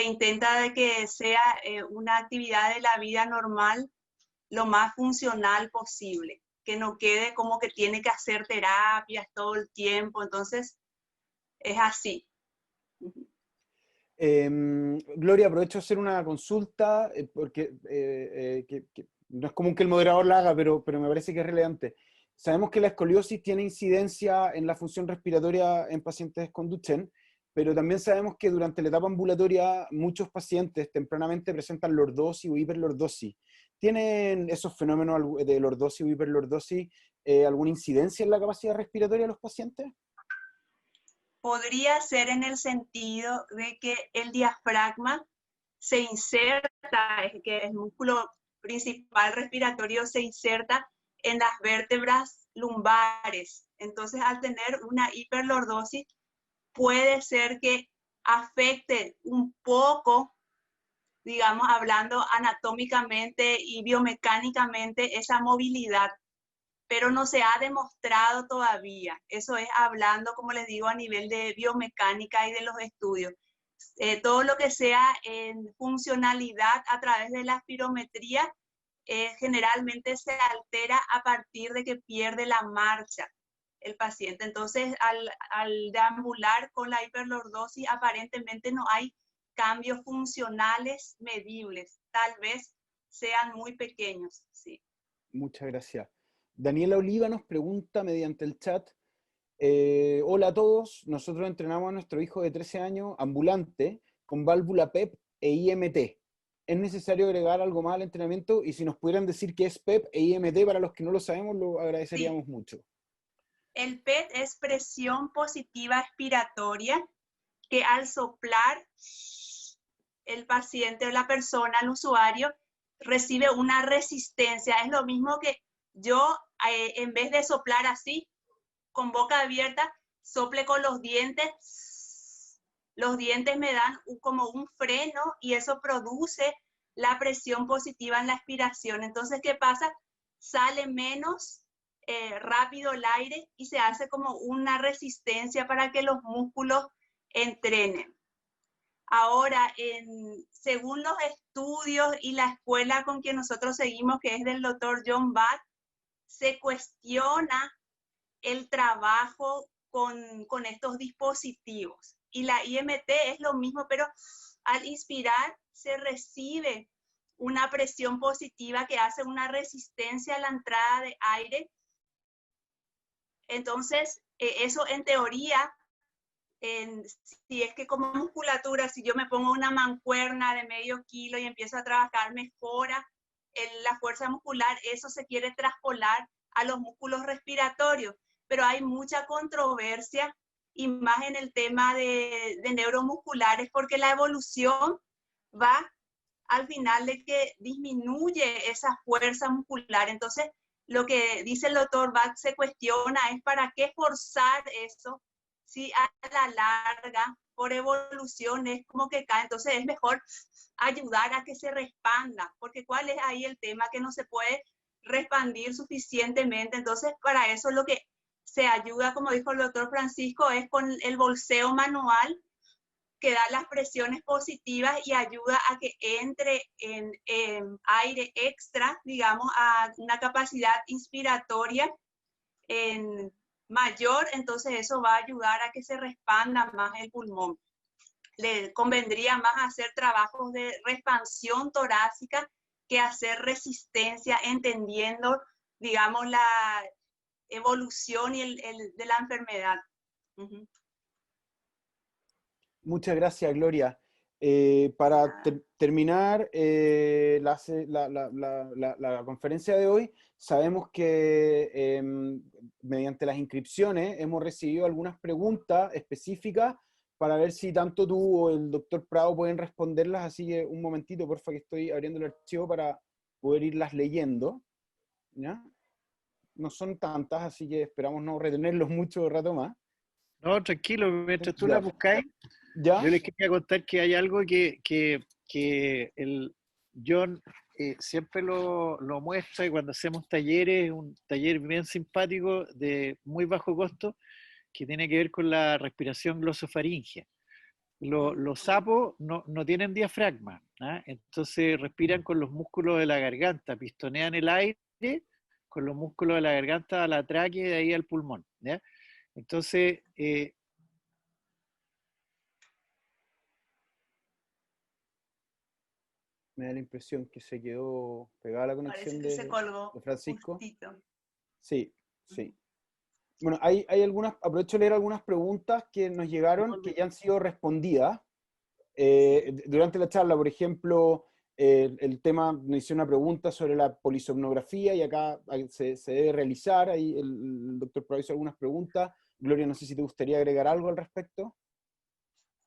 intenta de que sea una actividad de la vida normal lo más funcional posible, que no quede como que tiene que hacer terapias todo el tiempo. Entonces, es así. Gloria, aprovecho de hacer una consulta, porque no es común que el moderador la haga, pero me parece que es relevante. Sabemos que la escoliosis tiene incidencia en la función respiratoria en pacientes con Duchenne, pero también sabemos que durante la etapa ambulatoria muchos pacientes tempranamente presentan lordosis o hiperlordosis. ¿Tienen esos fenómenos de lordosis o hiperlordosis alguna incidencia en la capacidad respiratoria de los pacientes? Podría ser en el sentido de que el diafragma se inserta, es que el músculo principal respiratorio se inserta en las vértebras lumbares. Entonces, al tener una hiperlordosis, puede ser que afecte un poco, digamos, hablando anatómicamente y biomecánicamente, esa movilidad, pero no se ha demostrado todavía. Eso es hablando, como les digo, a nivel de biomecánica y de los estudios. Todo lo que sea en funcionalidad a través de la espirometría, generalmente se altera a partir de que pierde la marcha el paciente. Entonces, al deambular con la hiperlordosis, aparentemente no hay cambios funcionales medibles. Tal vez sean muy pequeños. Sí. Muchas gracias. Daniela Oliva nos pregunta mediante el chat: hola a todos, nosotros entrenamos a nuestro hijo de 13 años ambulante con válvula PEP e IMT. ¿Es necesario agregar algo más al entrenamiento? Y si nos pudieran decir qué es PEP e IMT para los que no lo sabemos, lo agradeceríamos mucho. El PET es presión positiva expiratoria, que al soplar el paciente o la persona, el usuario, recibe una resistencia. Es lo mismo que yo, en vez de soplar así, con boca abierta, sople con los dientes. Los dientes me dan como un freno y eso produce la presión positiva en la expiración. Entonces, ¿qué pasa? Sale menos rápido el aire y se hace como una resistencia para que los músculos entrenen. Ahora, según los estudios y la escuela con que nosotros seguimos, que es del doctor John Bath, se cuestiona el trabajo con estos dispositivos. Y la IMT es lo mismo, pero al inspirar se recibe una presión positiva que hace una resistencia a la entrada de aire. Entonces, eso en teoría, si es que como musculatura, si yo me pongo una mancuerna de medio kilo y empiezo a trabajar, mejora la fuerza muscular, eso se quiere traspolar a los músculos respiratorios, pero hay mucha controversia y más en el tema de neuromusculares, porque la evolución va al final de que disminuye esa fuerza muscular. Entonces, lo que dice el doctor Bach se cuestiona es para qué forzar eso si a la larga, por evolución, es como que cae. Entonces, es mejor ayudar a que se respanda, porque ¿cuál es ahí el tema? Que no se puede respandir suficientemente. Entonces, para eso lo que se ayuda, como dijo el doctor Francisco, es con el bolseo manual, que da las presiones positivas y ayuda a que entre en aire extra, digamos, a una capacidad inspiratoria mayor. Entonces eso va a ayudar a que se respanda más el pulmón. Le convendría más hacer trabajos de expansión torácica que hacer resistencia, entendiendo, digamos, la evolución de la enfermedad. Muchas gracias, Gloria. Para terminar la conferencia de hoy, sabemos que mediante las inscripciones hemos recibido algunas preguntas específicas para ver si tanto tú o el doctor Prado pueden responderlas, así que un momentito, porfa, que estoy abriendo el archivo para poder irlas leyendo, ¿ya? No son tantas, así que esperamos no retenerlos mucho rato más. No, tranquilo, mientras tú la buscáis, ¿Ya? yo les quería contar que hay algo que el John siempre lo muestra, y cuando hacemos talleres, un taller bien simpático de muy bajo costo, que tiene que ver con la respiración glosofaringea. Los sapos no tienen diafragma, ¿ah? Entonces respiran con los músculos de la garganta, pistonean el aire con los músculos de la garganta a la tráquea y de ahí al pulmón, ¿ya? Entonces, me da la impresión que se quedó pegada la conexión Parece que se colgó de Francisco. justito. Sí, sí. Bueno, hay algunas, aprovecho de leer algunas preguntas que nos llegaron, que ya han sido respondidas durante la charla. Por ejemplo, el tema, me hizo una pregunta sobre la polisomnografía, y acá se debe realizar, ahí el doctor Prado hizo algunas preguntas. Gloria, no sé si te gustaría agregar algo al respecto.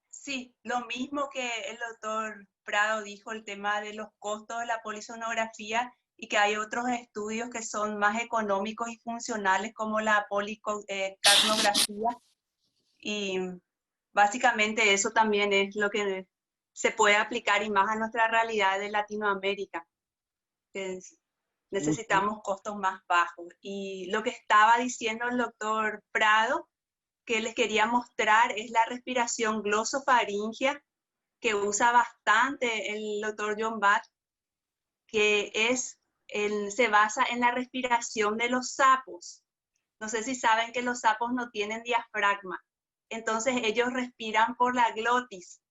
Sí, lo mismo que el doctor Prado dijo, el tema de los costos de la polisonografía, y que hay otros estudios que son más económicos y funcionales, como la policardiografía, y básicamente eso también es lo que se puede aplicar, y más a nuestra realidad de Latinoamérica, que necesitamos costos más bajos. Y lo que estaba diciendo el doctor Prado, que les quería mostrar, es la respiración glosofaringea, que usa bastante el doctor John Bach, que se basa en la respiración de los sapos. No sé si saben que los sapos no tienen diafragma, entonces ellos respiran por la glotis.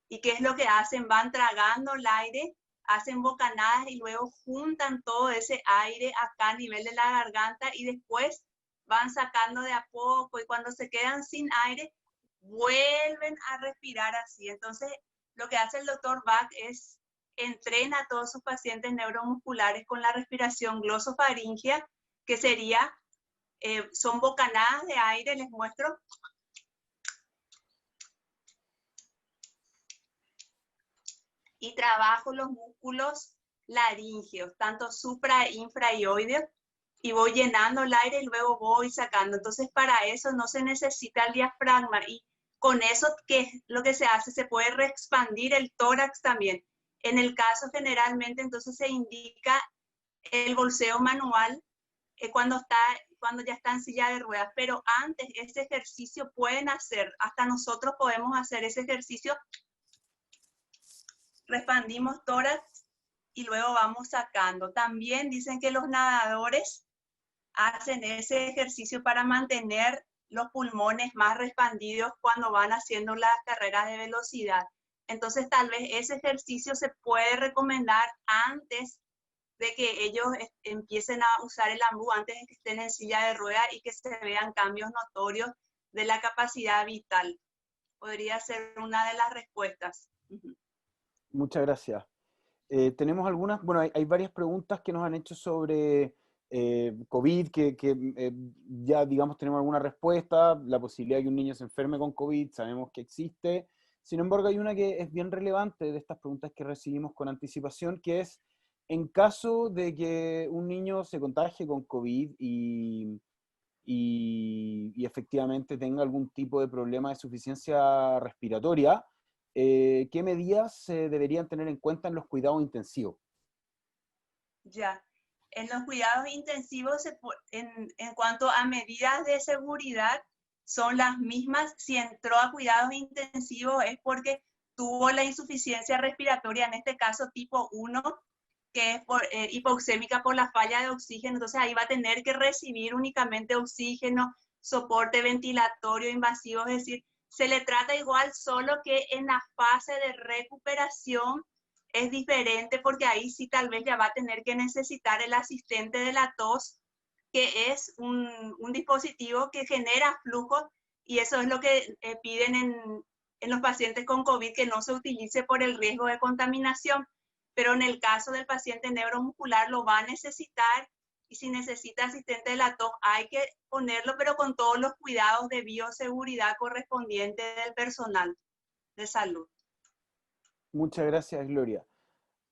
¿Y qué es lo que hacen? Van tragando el aire, hacen bocanadas y luego juntan todo ese aire acá a nivel de la garganta, y después van sacando de a poco, y cuando se quedan sin aire, vuelven a respirar así. Entonces, lo que hace el doctor Bach es entrena a todos sus pacientes neuromusculares con la respiración glosofaringea, que sería, son bocanadas de aire, les muestro. Y trabajo los músculos laríngeos, tanto supra e infraioideos, y voy llenando el aire y luego voy sacando. Entonces, para eso no se necesita el diafragma, y con eso, ¿qué es lo que se hace? Se puede reexpandir el tórax también. En el caso, generalmente, entonces se indica el bolseo manual cuando ya está en silla de ruedas, pero antes ese ejercicio pueden hacer, hasta nosotros podemos hacer ese ejercicio. Respandimos tórax y luego vamos sacando. También dicen que los nadadores hacen ese ejercicio para mantener los pulmones más expandidos cuando van haciendo las carreras de velocidad. Entonces, tal vez ese ejercicio se puede recomendar antes de que ellos empiecen a usar el ambú, antes de que estén en silla de ruedas y que se vean cambios notorios de la capacidad vital. Podría ser una de las respuestas. Muchas gracias. Tenemos algunas, bueno, hay varias preguntas que nos han hecho sobre COVID, que ya, digamos, tenemos alguna respuesta, la posibilidad de que un niño se enferme con COVID, sabemos que existe. Sin embargo, hay una que es bien relevante de estas preguntas que recibimos con anticipación, que es, en caso de que un niño se contagie con COVID y efectivamente tenga algún tipo de problema de suficiencia respiratoria, ¿qué medidas se deberían tener en cuenta en los cuidados intensivos? Ya. En los cuidados intensivos, en cuanto a medidas de seguridad, son las mismas. Si entró a cuidados intensivos es porque tuvo la insuficiencia respiratoria, en este caso tipo 1, que es hipoxémica por la falla de oxígeno. Entonces ahí va a tener que recibir únicamente oxígeno, soporte ventilatorio invasivo, es decir, se le trata igual, solo que en la fase de recuperación es diferente, porque ahí sí tal vez ya va a tener que necesitar el asistente de la tos, que es un dispositivo que genera flujo, y eso es lo que piden en los pacientes con COVID, que no se utilice por el riesgo de contaminación. Pero en el caso del paciente neuromuscular lo va a necesitar, y si necesita asistente de la tos hay que ponerlo, pero con todos los cuidados de bioseguridad correspondientes del personal de salud. Muchas gracias, Gloria.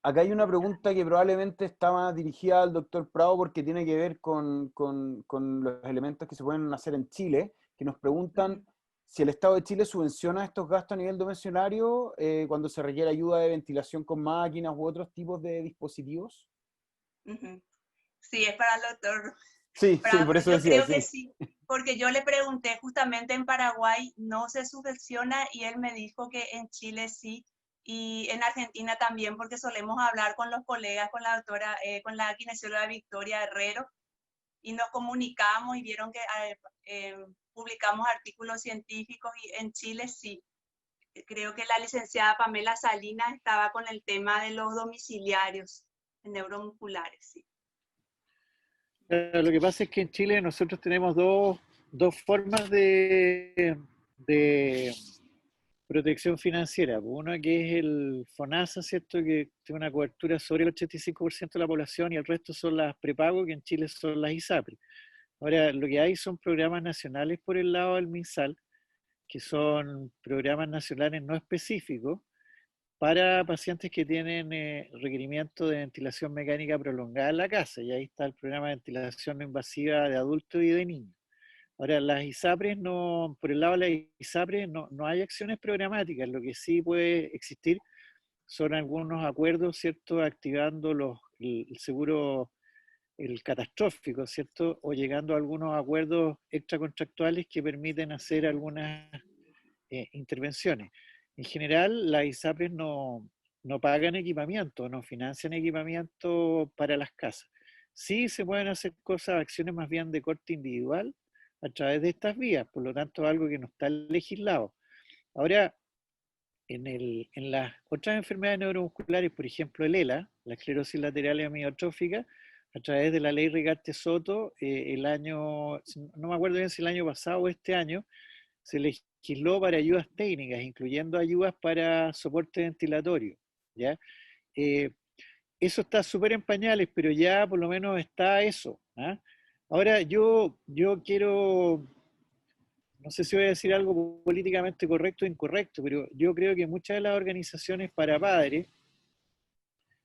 Acá hay una pregunta que probablemente estaba dirigida al doctor Prado porque tiene que ver con los elementos que se pueden hacer en Chile, que nos preguntan si el Estado de Chile subvenciona estos gastos a nivel domiciliario cuando se requiere ayuda de ventilación con máquinas u otros tipos de dispositivos. Sí, es para el doctor Sí, Prado, sí, por eso yo decía, creo que sí, porque yo le pregunté justamente en Paraguay no se subvenciona, y él me dijo que en Chile sí, y en Argentina también, porque solemos hablar con los colegas, con la doctora, con la kinesióloga Victoria Herrero, y nos comunicamos y vieron que publicamos artículos científicos, y en Chile sí. Creo que la licenciada Pamela Salinas estaba con el tema de los domiciliarios neuromusculares, sí. Lo que pasa es que en Chile nosotros tenemos dos formas de protección financiera. Una que es el FONASA, ¿cierto? Que tiene una cobertura sobre el 85% de la población, y el resto son las prepago, que en Chile son las ISAPRE. Ahora, lo que hay son programas nacionales por el lado del MinSal, que son programas nacionales no específicos para pacientes que tienen requerimiento de ventilación mecánica prolongada en la casa. Y ahí está el programa de ventilación no invasiva de adultos y de niños. Ahora, las ISAPRES, no, por el lado de las ISAPRES no hay acciones programáticas. Lo que sí puede existir son algunos acuerdos, ¿cierto?, activando el seguro, el catastrófico, ¿cierto?, o llegando a algunos acuerdos extracontractuales que permiten hacer algunas intervenciones. En general, las ISAPRES no pagan equipamiento, no financian equipamiento para las casas. Sí se pueden hacer cosas, acciones más bien de corte individual a través de estas vías, por lo tanto algo que no está legislado. Ahora, en las otras enfermedades neuromusculares, por ejemplo el ELA, la esclerosis lateral amiotrófica, a través de la ley Rigarte-Soto, el año, no me acuerdo bien si el año pasado o este año, se legisló para ayudas técnicas, incluyendo ayudas para soporte ventilatorio, ¿ya? Eso está súper en pañales, pero ya por lo menos está eso, ¿ah? Ahora, yo quiero, no sé si voy a decir algo políticamente correcto o incorrecto, pero yo creo que muchas de las organizaciones para padres,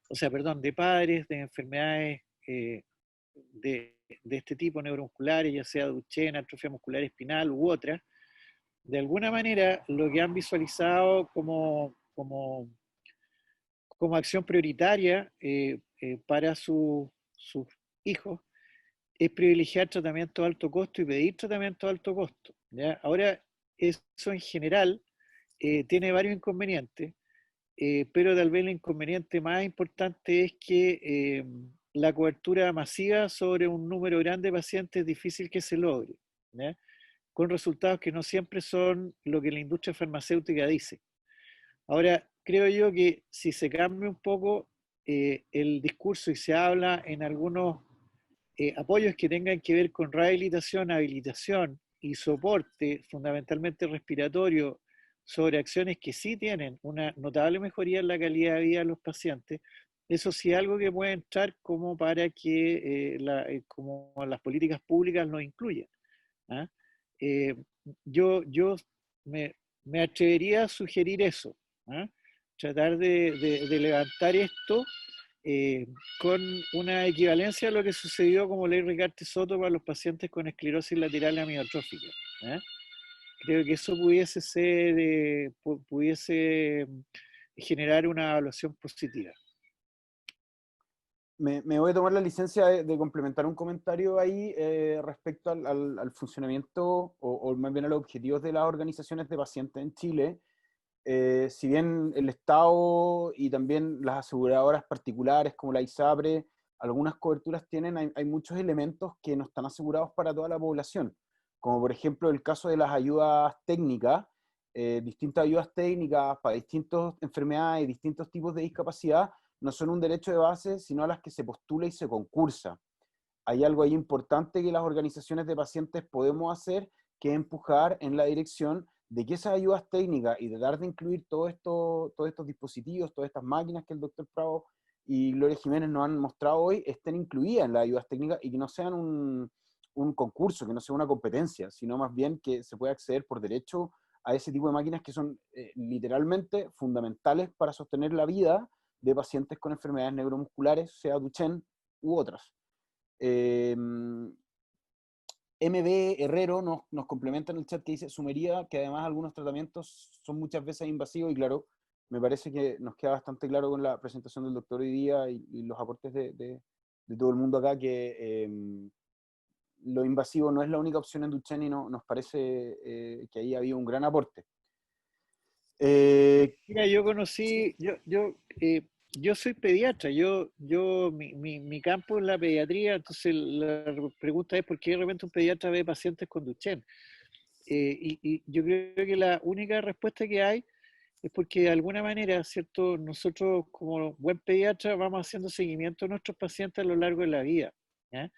o sea, perdón, de padres de enfermedades de este tipo neuromusculares, ya sea Duchenne, atrofia muscular espinal u otras, de alguna manera lo que han visualizado como acción prioritaria para sus hijos es privilegiar tratamiento de alto costo y pedir tratamiento de alto costo, ¿ya? Ahora, eso en general tiene varios inconvenientes, pero tal vez el inconveniente más importante es que la cobertura masiva sobre un número grande de pacientes es difícil que se logre, ¿ya?, con resultados que no siempre son lo que la industria farmacéutica dice. Ahora, creo yo que si se cambia un poco el discurso y se habla en algunos apoyos que tengan que ver con rehabilitación, habilitación y soporte, fundamentalmente respiratorio, sobre acciones que sí tienen una notable mejoría en la calidad de vida de los pacientes, eso sí es algo que puede entrar como para que como las políticas públicas lo incluyan. ¿Ah? Eh, yo me, me atrevería a sugerir eso, ¿ah? Tratar de levantar esto con una equivalencia a lo que sucedió como ley Ricardo Soto para los pacientes con esclerosis lateral amiotrófica. ¿Ah? Creo que eso pudiese ser, pudiese generar una evaluación positiva. Me voy a tomar la licencia de complementar un comentario ahí respecto al funcionamiento o más bien a los objetivos de las organizaciones de pacientes en Chile. Si bien el Estado y también las aseguradoras particulares como la ISAPRE, algunas coberturas tienen, hay muchos elementos que no están asegurados para toda la población, como por ejemplo el caso de las ayudas técnicas, distintas ayudas técnicas para distintas enfermedades y distintos tipos de discapacidad, no son un derecho de base, sino a las que se postula y se concursa. Hay algo ahí importante que las organizaciones de pacientes podemos hacer, que es empujar en la dirección de que esas ayudas técnicas y de dar de incluir todos estos dispositivos, todas estas máquinas que el doctor Prado y Gloria Jiménez nos han mostrado hoy, estén incluidas en las ayudas técnicas y que no sean un concurso, que no sea una competencia, sino más bien que se pueda acceder por derecho a ese tipo de máquinas que son literalmente fundamentales para sostener la vida de pacientes con enfermedades neuromusculares, sea Duchenne u otras. MB Herrero nos complementa en el chat que dice, sumería que además algunos tratamientos son muchas veces invasivos y claro, me parece que nos queda bastante claro con la presentación del doctor hoy día y los aportes de todo el mundo acá que lo invasivo no es la única opción en Duchenne y nos parece que ahí había un gran aporte. Mira, yo conocí, yo soy pediatra, mi campo es la pediatría, entonces la pregunta es por qué de repente un pediatra ve pacientes con Duchenne. Y yo creo que la única respuesta que hay es porque de alguna manera, ¿cierto? Nosotros como buen pediatra vamos haciendo seguimiento a nuestros pacientes a lo largo de la vida, ¿ya?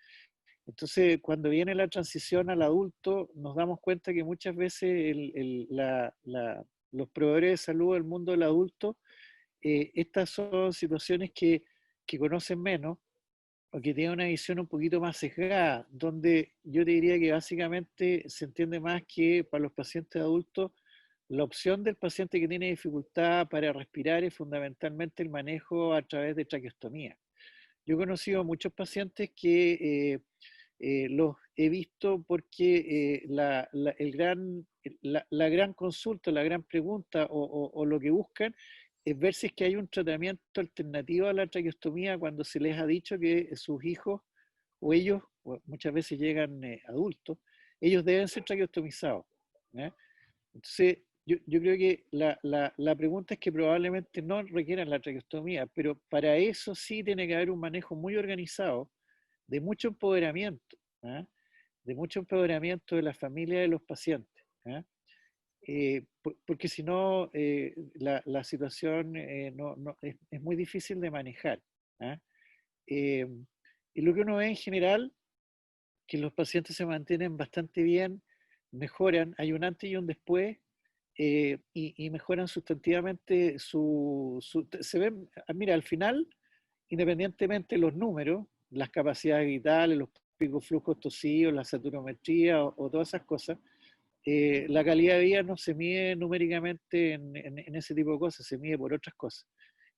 Entonces, cuando viene la transición al adulto, nos damos cuenta que muchas veces los proveedores de salud del mundo del adulto, estas son situaciones que conocen menos o que tienen una visión un poquito más sesgada, donde yo te diría que básicamente se entiende más que para los pacientes adultos, la opción del paciente que tiene dificultad para respirar es fundamentalmente el manejo a través de traqueostomía. Yo he conocido muchos pacientes que los he visto porque la gran consulta, la gran pregunta o lo que buscan es ver si es que hay un tratamiento alternativo a la traqueostomía cuando se les ha dicho que sus hijos o ellos, o muchas veces llegan adultos, ellos deben ser traqueostomizados, ¿eh? Entonces, yo creo que la pregunta es que probablemente no requieran la traqueostomía, pero para eso sí tiene que haber un manejo muy organizado de mucho empoderamiento, ¿ah? De mucho empoderamiento de la familia de los pacientes, ¿ah? Porque si no, la situación es muy difícil de manejar, ¿ah? Y lo que uno ve en general, que los pacientes se mantienen bastante bien, mejoran, hay un antes y un después, y mejoran sustantivamente se ven, mira, al final, independientemente de los números, las capacidades vitales, los picos flujos tosivos, la saturometría o todas esas cosas, la calidad de vida no se mide numéricamente en ese tipo de cosas, se mide por otras cosas.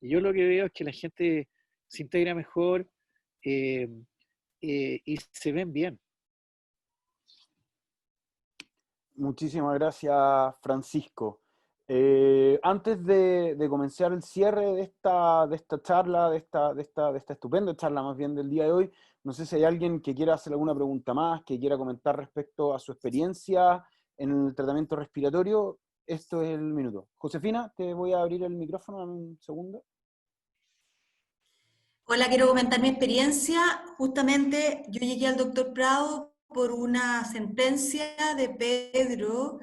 Y yo lo que veo es que la gente se integra mejor eh, y se ven bien. Muchísimas gracias, Francisco. Antes de comenzar el cierre de esta charla, de esta estupenda charla más bien del día de hoy, no sé si hay alguien que quiera hacer alguna pregunta más, que quiera comentar respecto a su experiencia en el tratamiento respiratorio. Esto es el minuto. Josefina, te voy a abrir el micrófono en un segundo. Hola, quiero comentar mi experiencia. Justamente yo llegué al doctor Prado por una sentencia de Pedro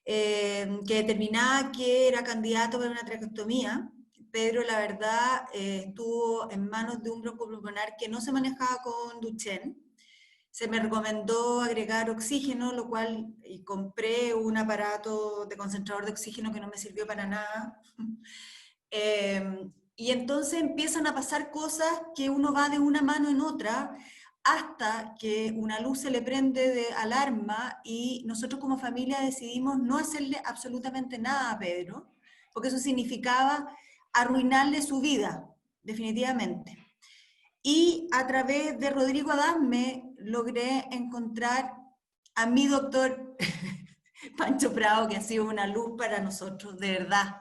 que determinaba que era candidato para una traqueostomía. Pedro, la verdad, estuvo en manos de un broncopulmonar que no se manejaba con Duchenne. Se me recomendó agregar oxígeno, lo cual y compré un aparato de concentrador de oxígeno que no me sirvió para nada. Y entonces empiezan a pasar cosas que uno va de una mano en otra hasta que una luz se le prende de alarma y nosotros como familia decidimos no hacerle absolutamente nada a Pedro, porque eso significaba arruinarle su vida, definitivamente. Y a través de Rodrigo Adame logré encontrar a mi doctor Pancho Prado, que ha sido una luz para nosotros, de verdad.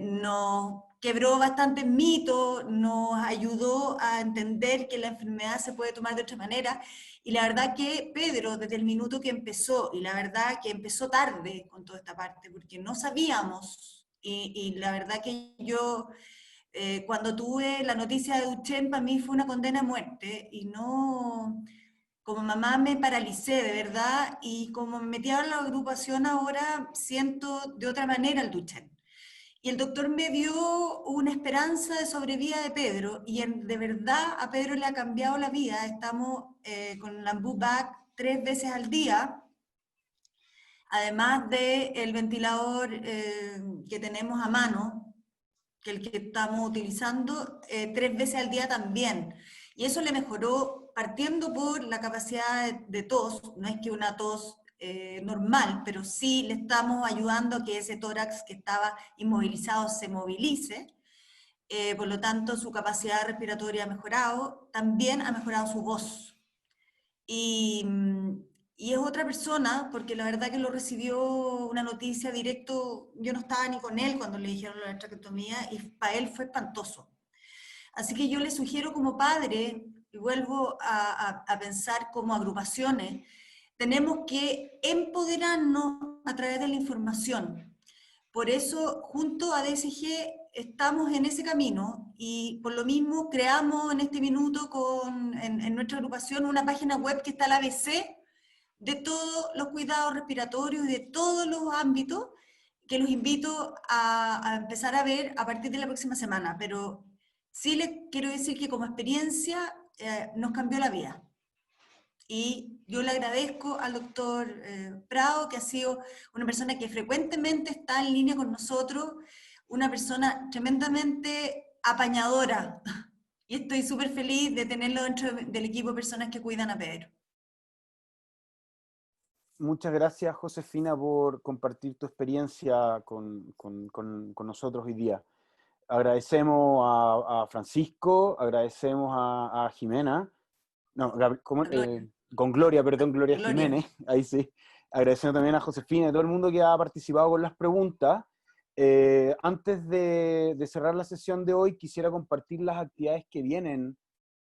Nos quebró bastantes mitos, nos ayudó a entender que la enfermedad se puede tomar de otra manera. Y la verdad que Pedro, desde el minuto que empezó, y la verdad que empezó tarde con toda esta parte, porque no sabíamos, y la verdad que yo cuando tuve la noticia de Duchenne, para mí fue una condena a muerte y no, como mamá me paralicé de verdad y como me metí a la agrupación ahora siento de otra manera el Duchenne. Y el doctor me dio una esperanza de sobrevida de Pedro y de verdad a Pedro le ha cambiado la vida. Estamos con la Back 3 veces al día, además del ventilador que tenemos a mano, que el que estamos utilizando 3 veces al día también. Y eso le mejoró partiendo por la capacidad de tos, no es que una tos normal, pero sí le estamos ayudando a que ese tórax que estaba inmovilizado se movilice. Por lo tanto, su capacidad respiratoria ha mejorado, también ha mejorado su voz. Y, y es otra persona, porque la verdad que lo recibió una noticia directo, yo no estaba ni con él cuando le dijeron la traqueotomía, y para él fue espantoso. Así que yo le sugiero como padre, y vuelvo a pensar como agrupaciones, tenemos que empoderarnos a través de la información. Por eso, junto a DSG, estamos en ese camino y por lo mismo creamos en este minuto en nuestra agrupación una página web que está al ABC de todos los cuidados respiratorios y de todos los ámbitos que los invito a empezar a ver a partir de la próxima semana. Pero sí les quiero decir que como experiencia nos cambió la vida. Y yo le agradezco al doctor Prado, que ha sido una persona que frecuentemente está en línea con nosotros, una persona tremendamente apañadora. Y estoy súper feliz de tenerlo dentro del equipo de personas que cuidan a Pedro. Muchas gracias, Josefina, por compartir tu experiencia con nosotros hoy día. Agradecemos a Francisco, agradecemos a Jimena, no, con Gloria, perdón, Gloria Jiménez, ahí sí. Agradecemos también a Josefina y a todo el mundo que ha participado con las preguntas. Antes de cerrar la sesión de hoy, quisiera compartir las actividades que vienen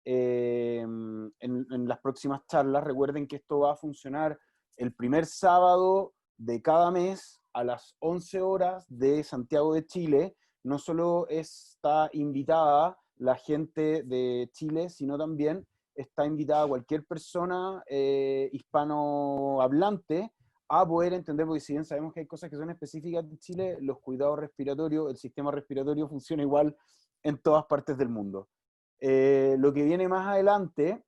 en las próximas charlas. Recuerden que esto va a funcionar el primer sábado de cada mes a las 11 horas de Santiago de Chile. No solo está invitada la gente de Chile, sino también está invitada cualquier persona hispanohablante a poder entender, porque si bien sabemos que hay cosas que son específicas de Chile, los cuidados respiratorios, el sistema respiratorio funciona igual en todas partes del mundo. Lo que viene más adelante,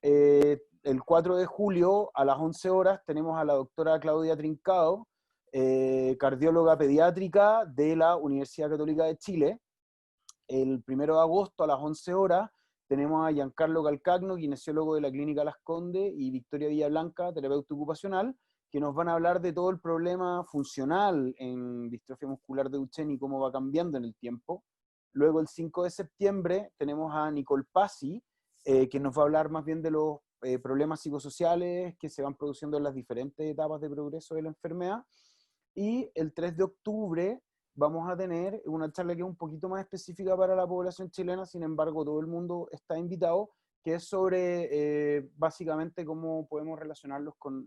el 4 de julio a las 11 horas tenemos a la doctora Claudia Trincado, cardióloga pediátrica de la Universidad Católica de Chile. El 1 de agosto a las 11 horas tenemos a Giancarlo Calcagno, kinesiólogo de la Clínica Las Condes, y Victoria Villablanca, terapeuta ocupacional, que nos van a hablar de todo el problema funcional en distrofia muscular de Duchenne y cómo va cambiando en el tiempo. Luego el 5 de septiembre tenemos a Nicole Pazzi, que nos va a hablar más bien de los problemas psicosociales que se van produciendo en las diferentes etapas de progreso de la enfermedad. Y el 3 de octubre vamos a tener una charla que es un poquito más específica para la población chilena, sin embargo todo el mundo está invitado, que es sobre básicamente cómo podemos relacionarlos con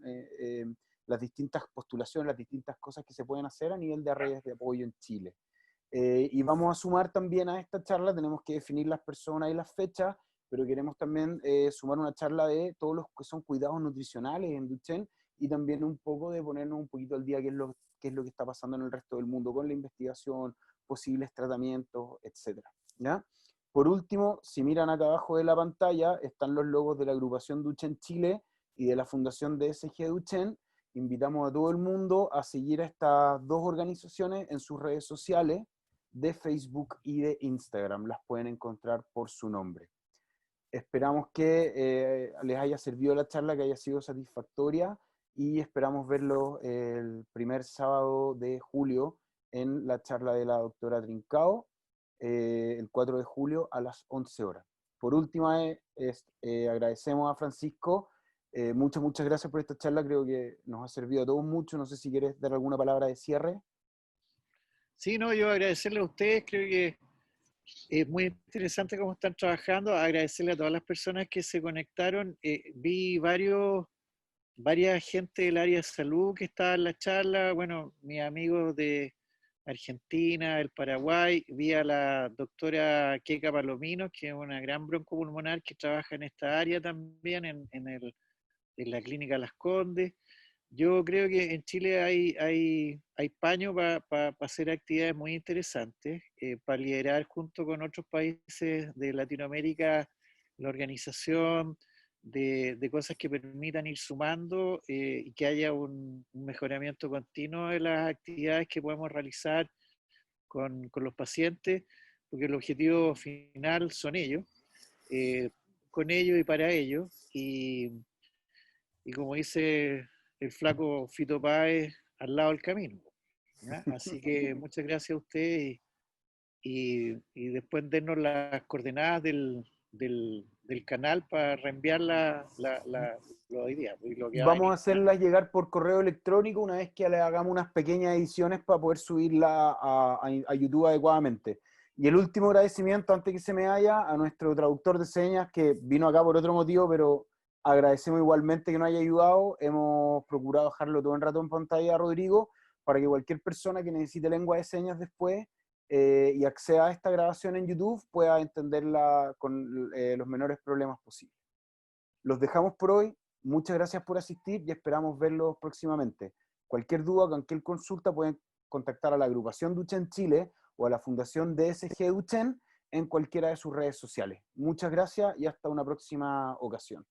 las distintas postulaciones, las distintas cosas que se pueden hacer a nivel de redes de apoyo en Chile. Y vamos a sumar también a esta charla, tenemos que definir las personas y las fechas, pero queremos también sumar una charla de todos los que son cuidados nutricionales en Duchenne, y también un poco de ponernos un poquito al día qué es lo que está pasando en el resto del mundo con la investigación, posibles tratamientos, etc. ¿Ya? Por último, si miran acá abajo de la pantalla, están los logos de la agrupación Duchenne Chile y de la Fundación DSG Duchenne. Invitamos a todo el mundo a seguir a estas dos organizaciones en sus redes sociales. de Facebook y de Instagram. Las pueden encontrar por su nombre. Esperamos que les haya servido la charla, que haya sido satisfactoria, y esperamos verlos el primer sábado de julio en la charla de la doctora Trincao, el 4 de julio a las 11 horas. Por último, agradecemos a Francisco. Muchas gracias por esta charla, creo que nos ha servido a todos mucho. No sé si quieres dar alguna palabra de cierre. Sí, no, yo agradecerle a ustedes, creo que es muy interesante cómo están trabajando, agradecerle a todas las personas que se conectaron. Vi varias gente del área de salud que estaba en la charla, bueno, mis amigos de Argentina, el Paraguay, vi a la doctora Keka Palomino, que es una gran broncopulmonar que trabaja en esta área también, en la clínica Las Condes. Yo creo que en Chile hay paño para hacer actividades muy interesantes, para liderar junto con otros países de Latinoamérica la organización de cosas que permitan ir sumando y que haya un mejoramiento continuo de las actividades que podemos realizar con los pacientes, porque el objetivo final son ellos, con ellos y para ellos. Y como dice el flaco Fito Páez, al lado del camino, ¿ya? Así que muchas gracias a usted y después dennos las coordenadas del canal para reenviar los ideas. Lo que va a Vamos venir. a hacerlas llegar por correo electrónico una vez que le hagamos unas pequeñas ediciones para poder subirla a YouTube adecuadamente. Y el último agradecimiento, antes que se me vaya, a nuestro traductor de señas que vino acá por otro motivo, pero agradecemos igualmente que nos haya ayudado. Hemos procurado dejarlo todo el rato en pantalla a Rodrigo para que cualquier persona que necesite lengua de señas después y acceda a esta grabación en YouTube pueda entenderla con los menores problemas posibles. Los dejamos por hoy. Muchas gracias por asistir y esperamos verlos próximamente. Cualquier duda, cualquier consulta pueden contactar a la agrupación Duchen Chile o a la Fundación DSG Duchen en cualquiera de sus redes sociales. Muchas gracias y hasta una próxima ocasión.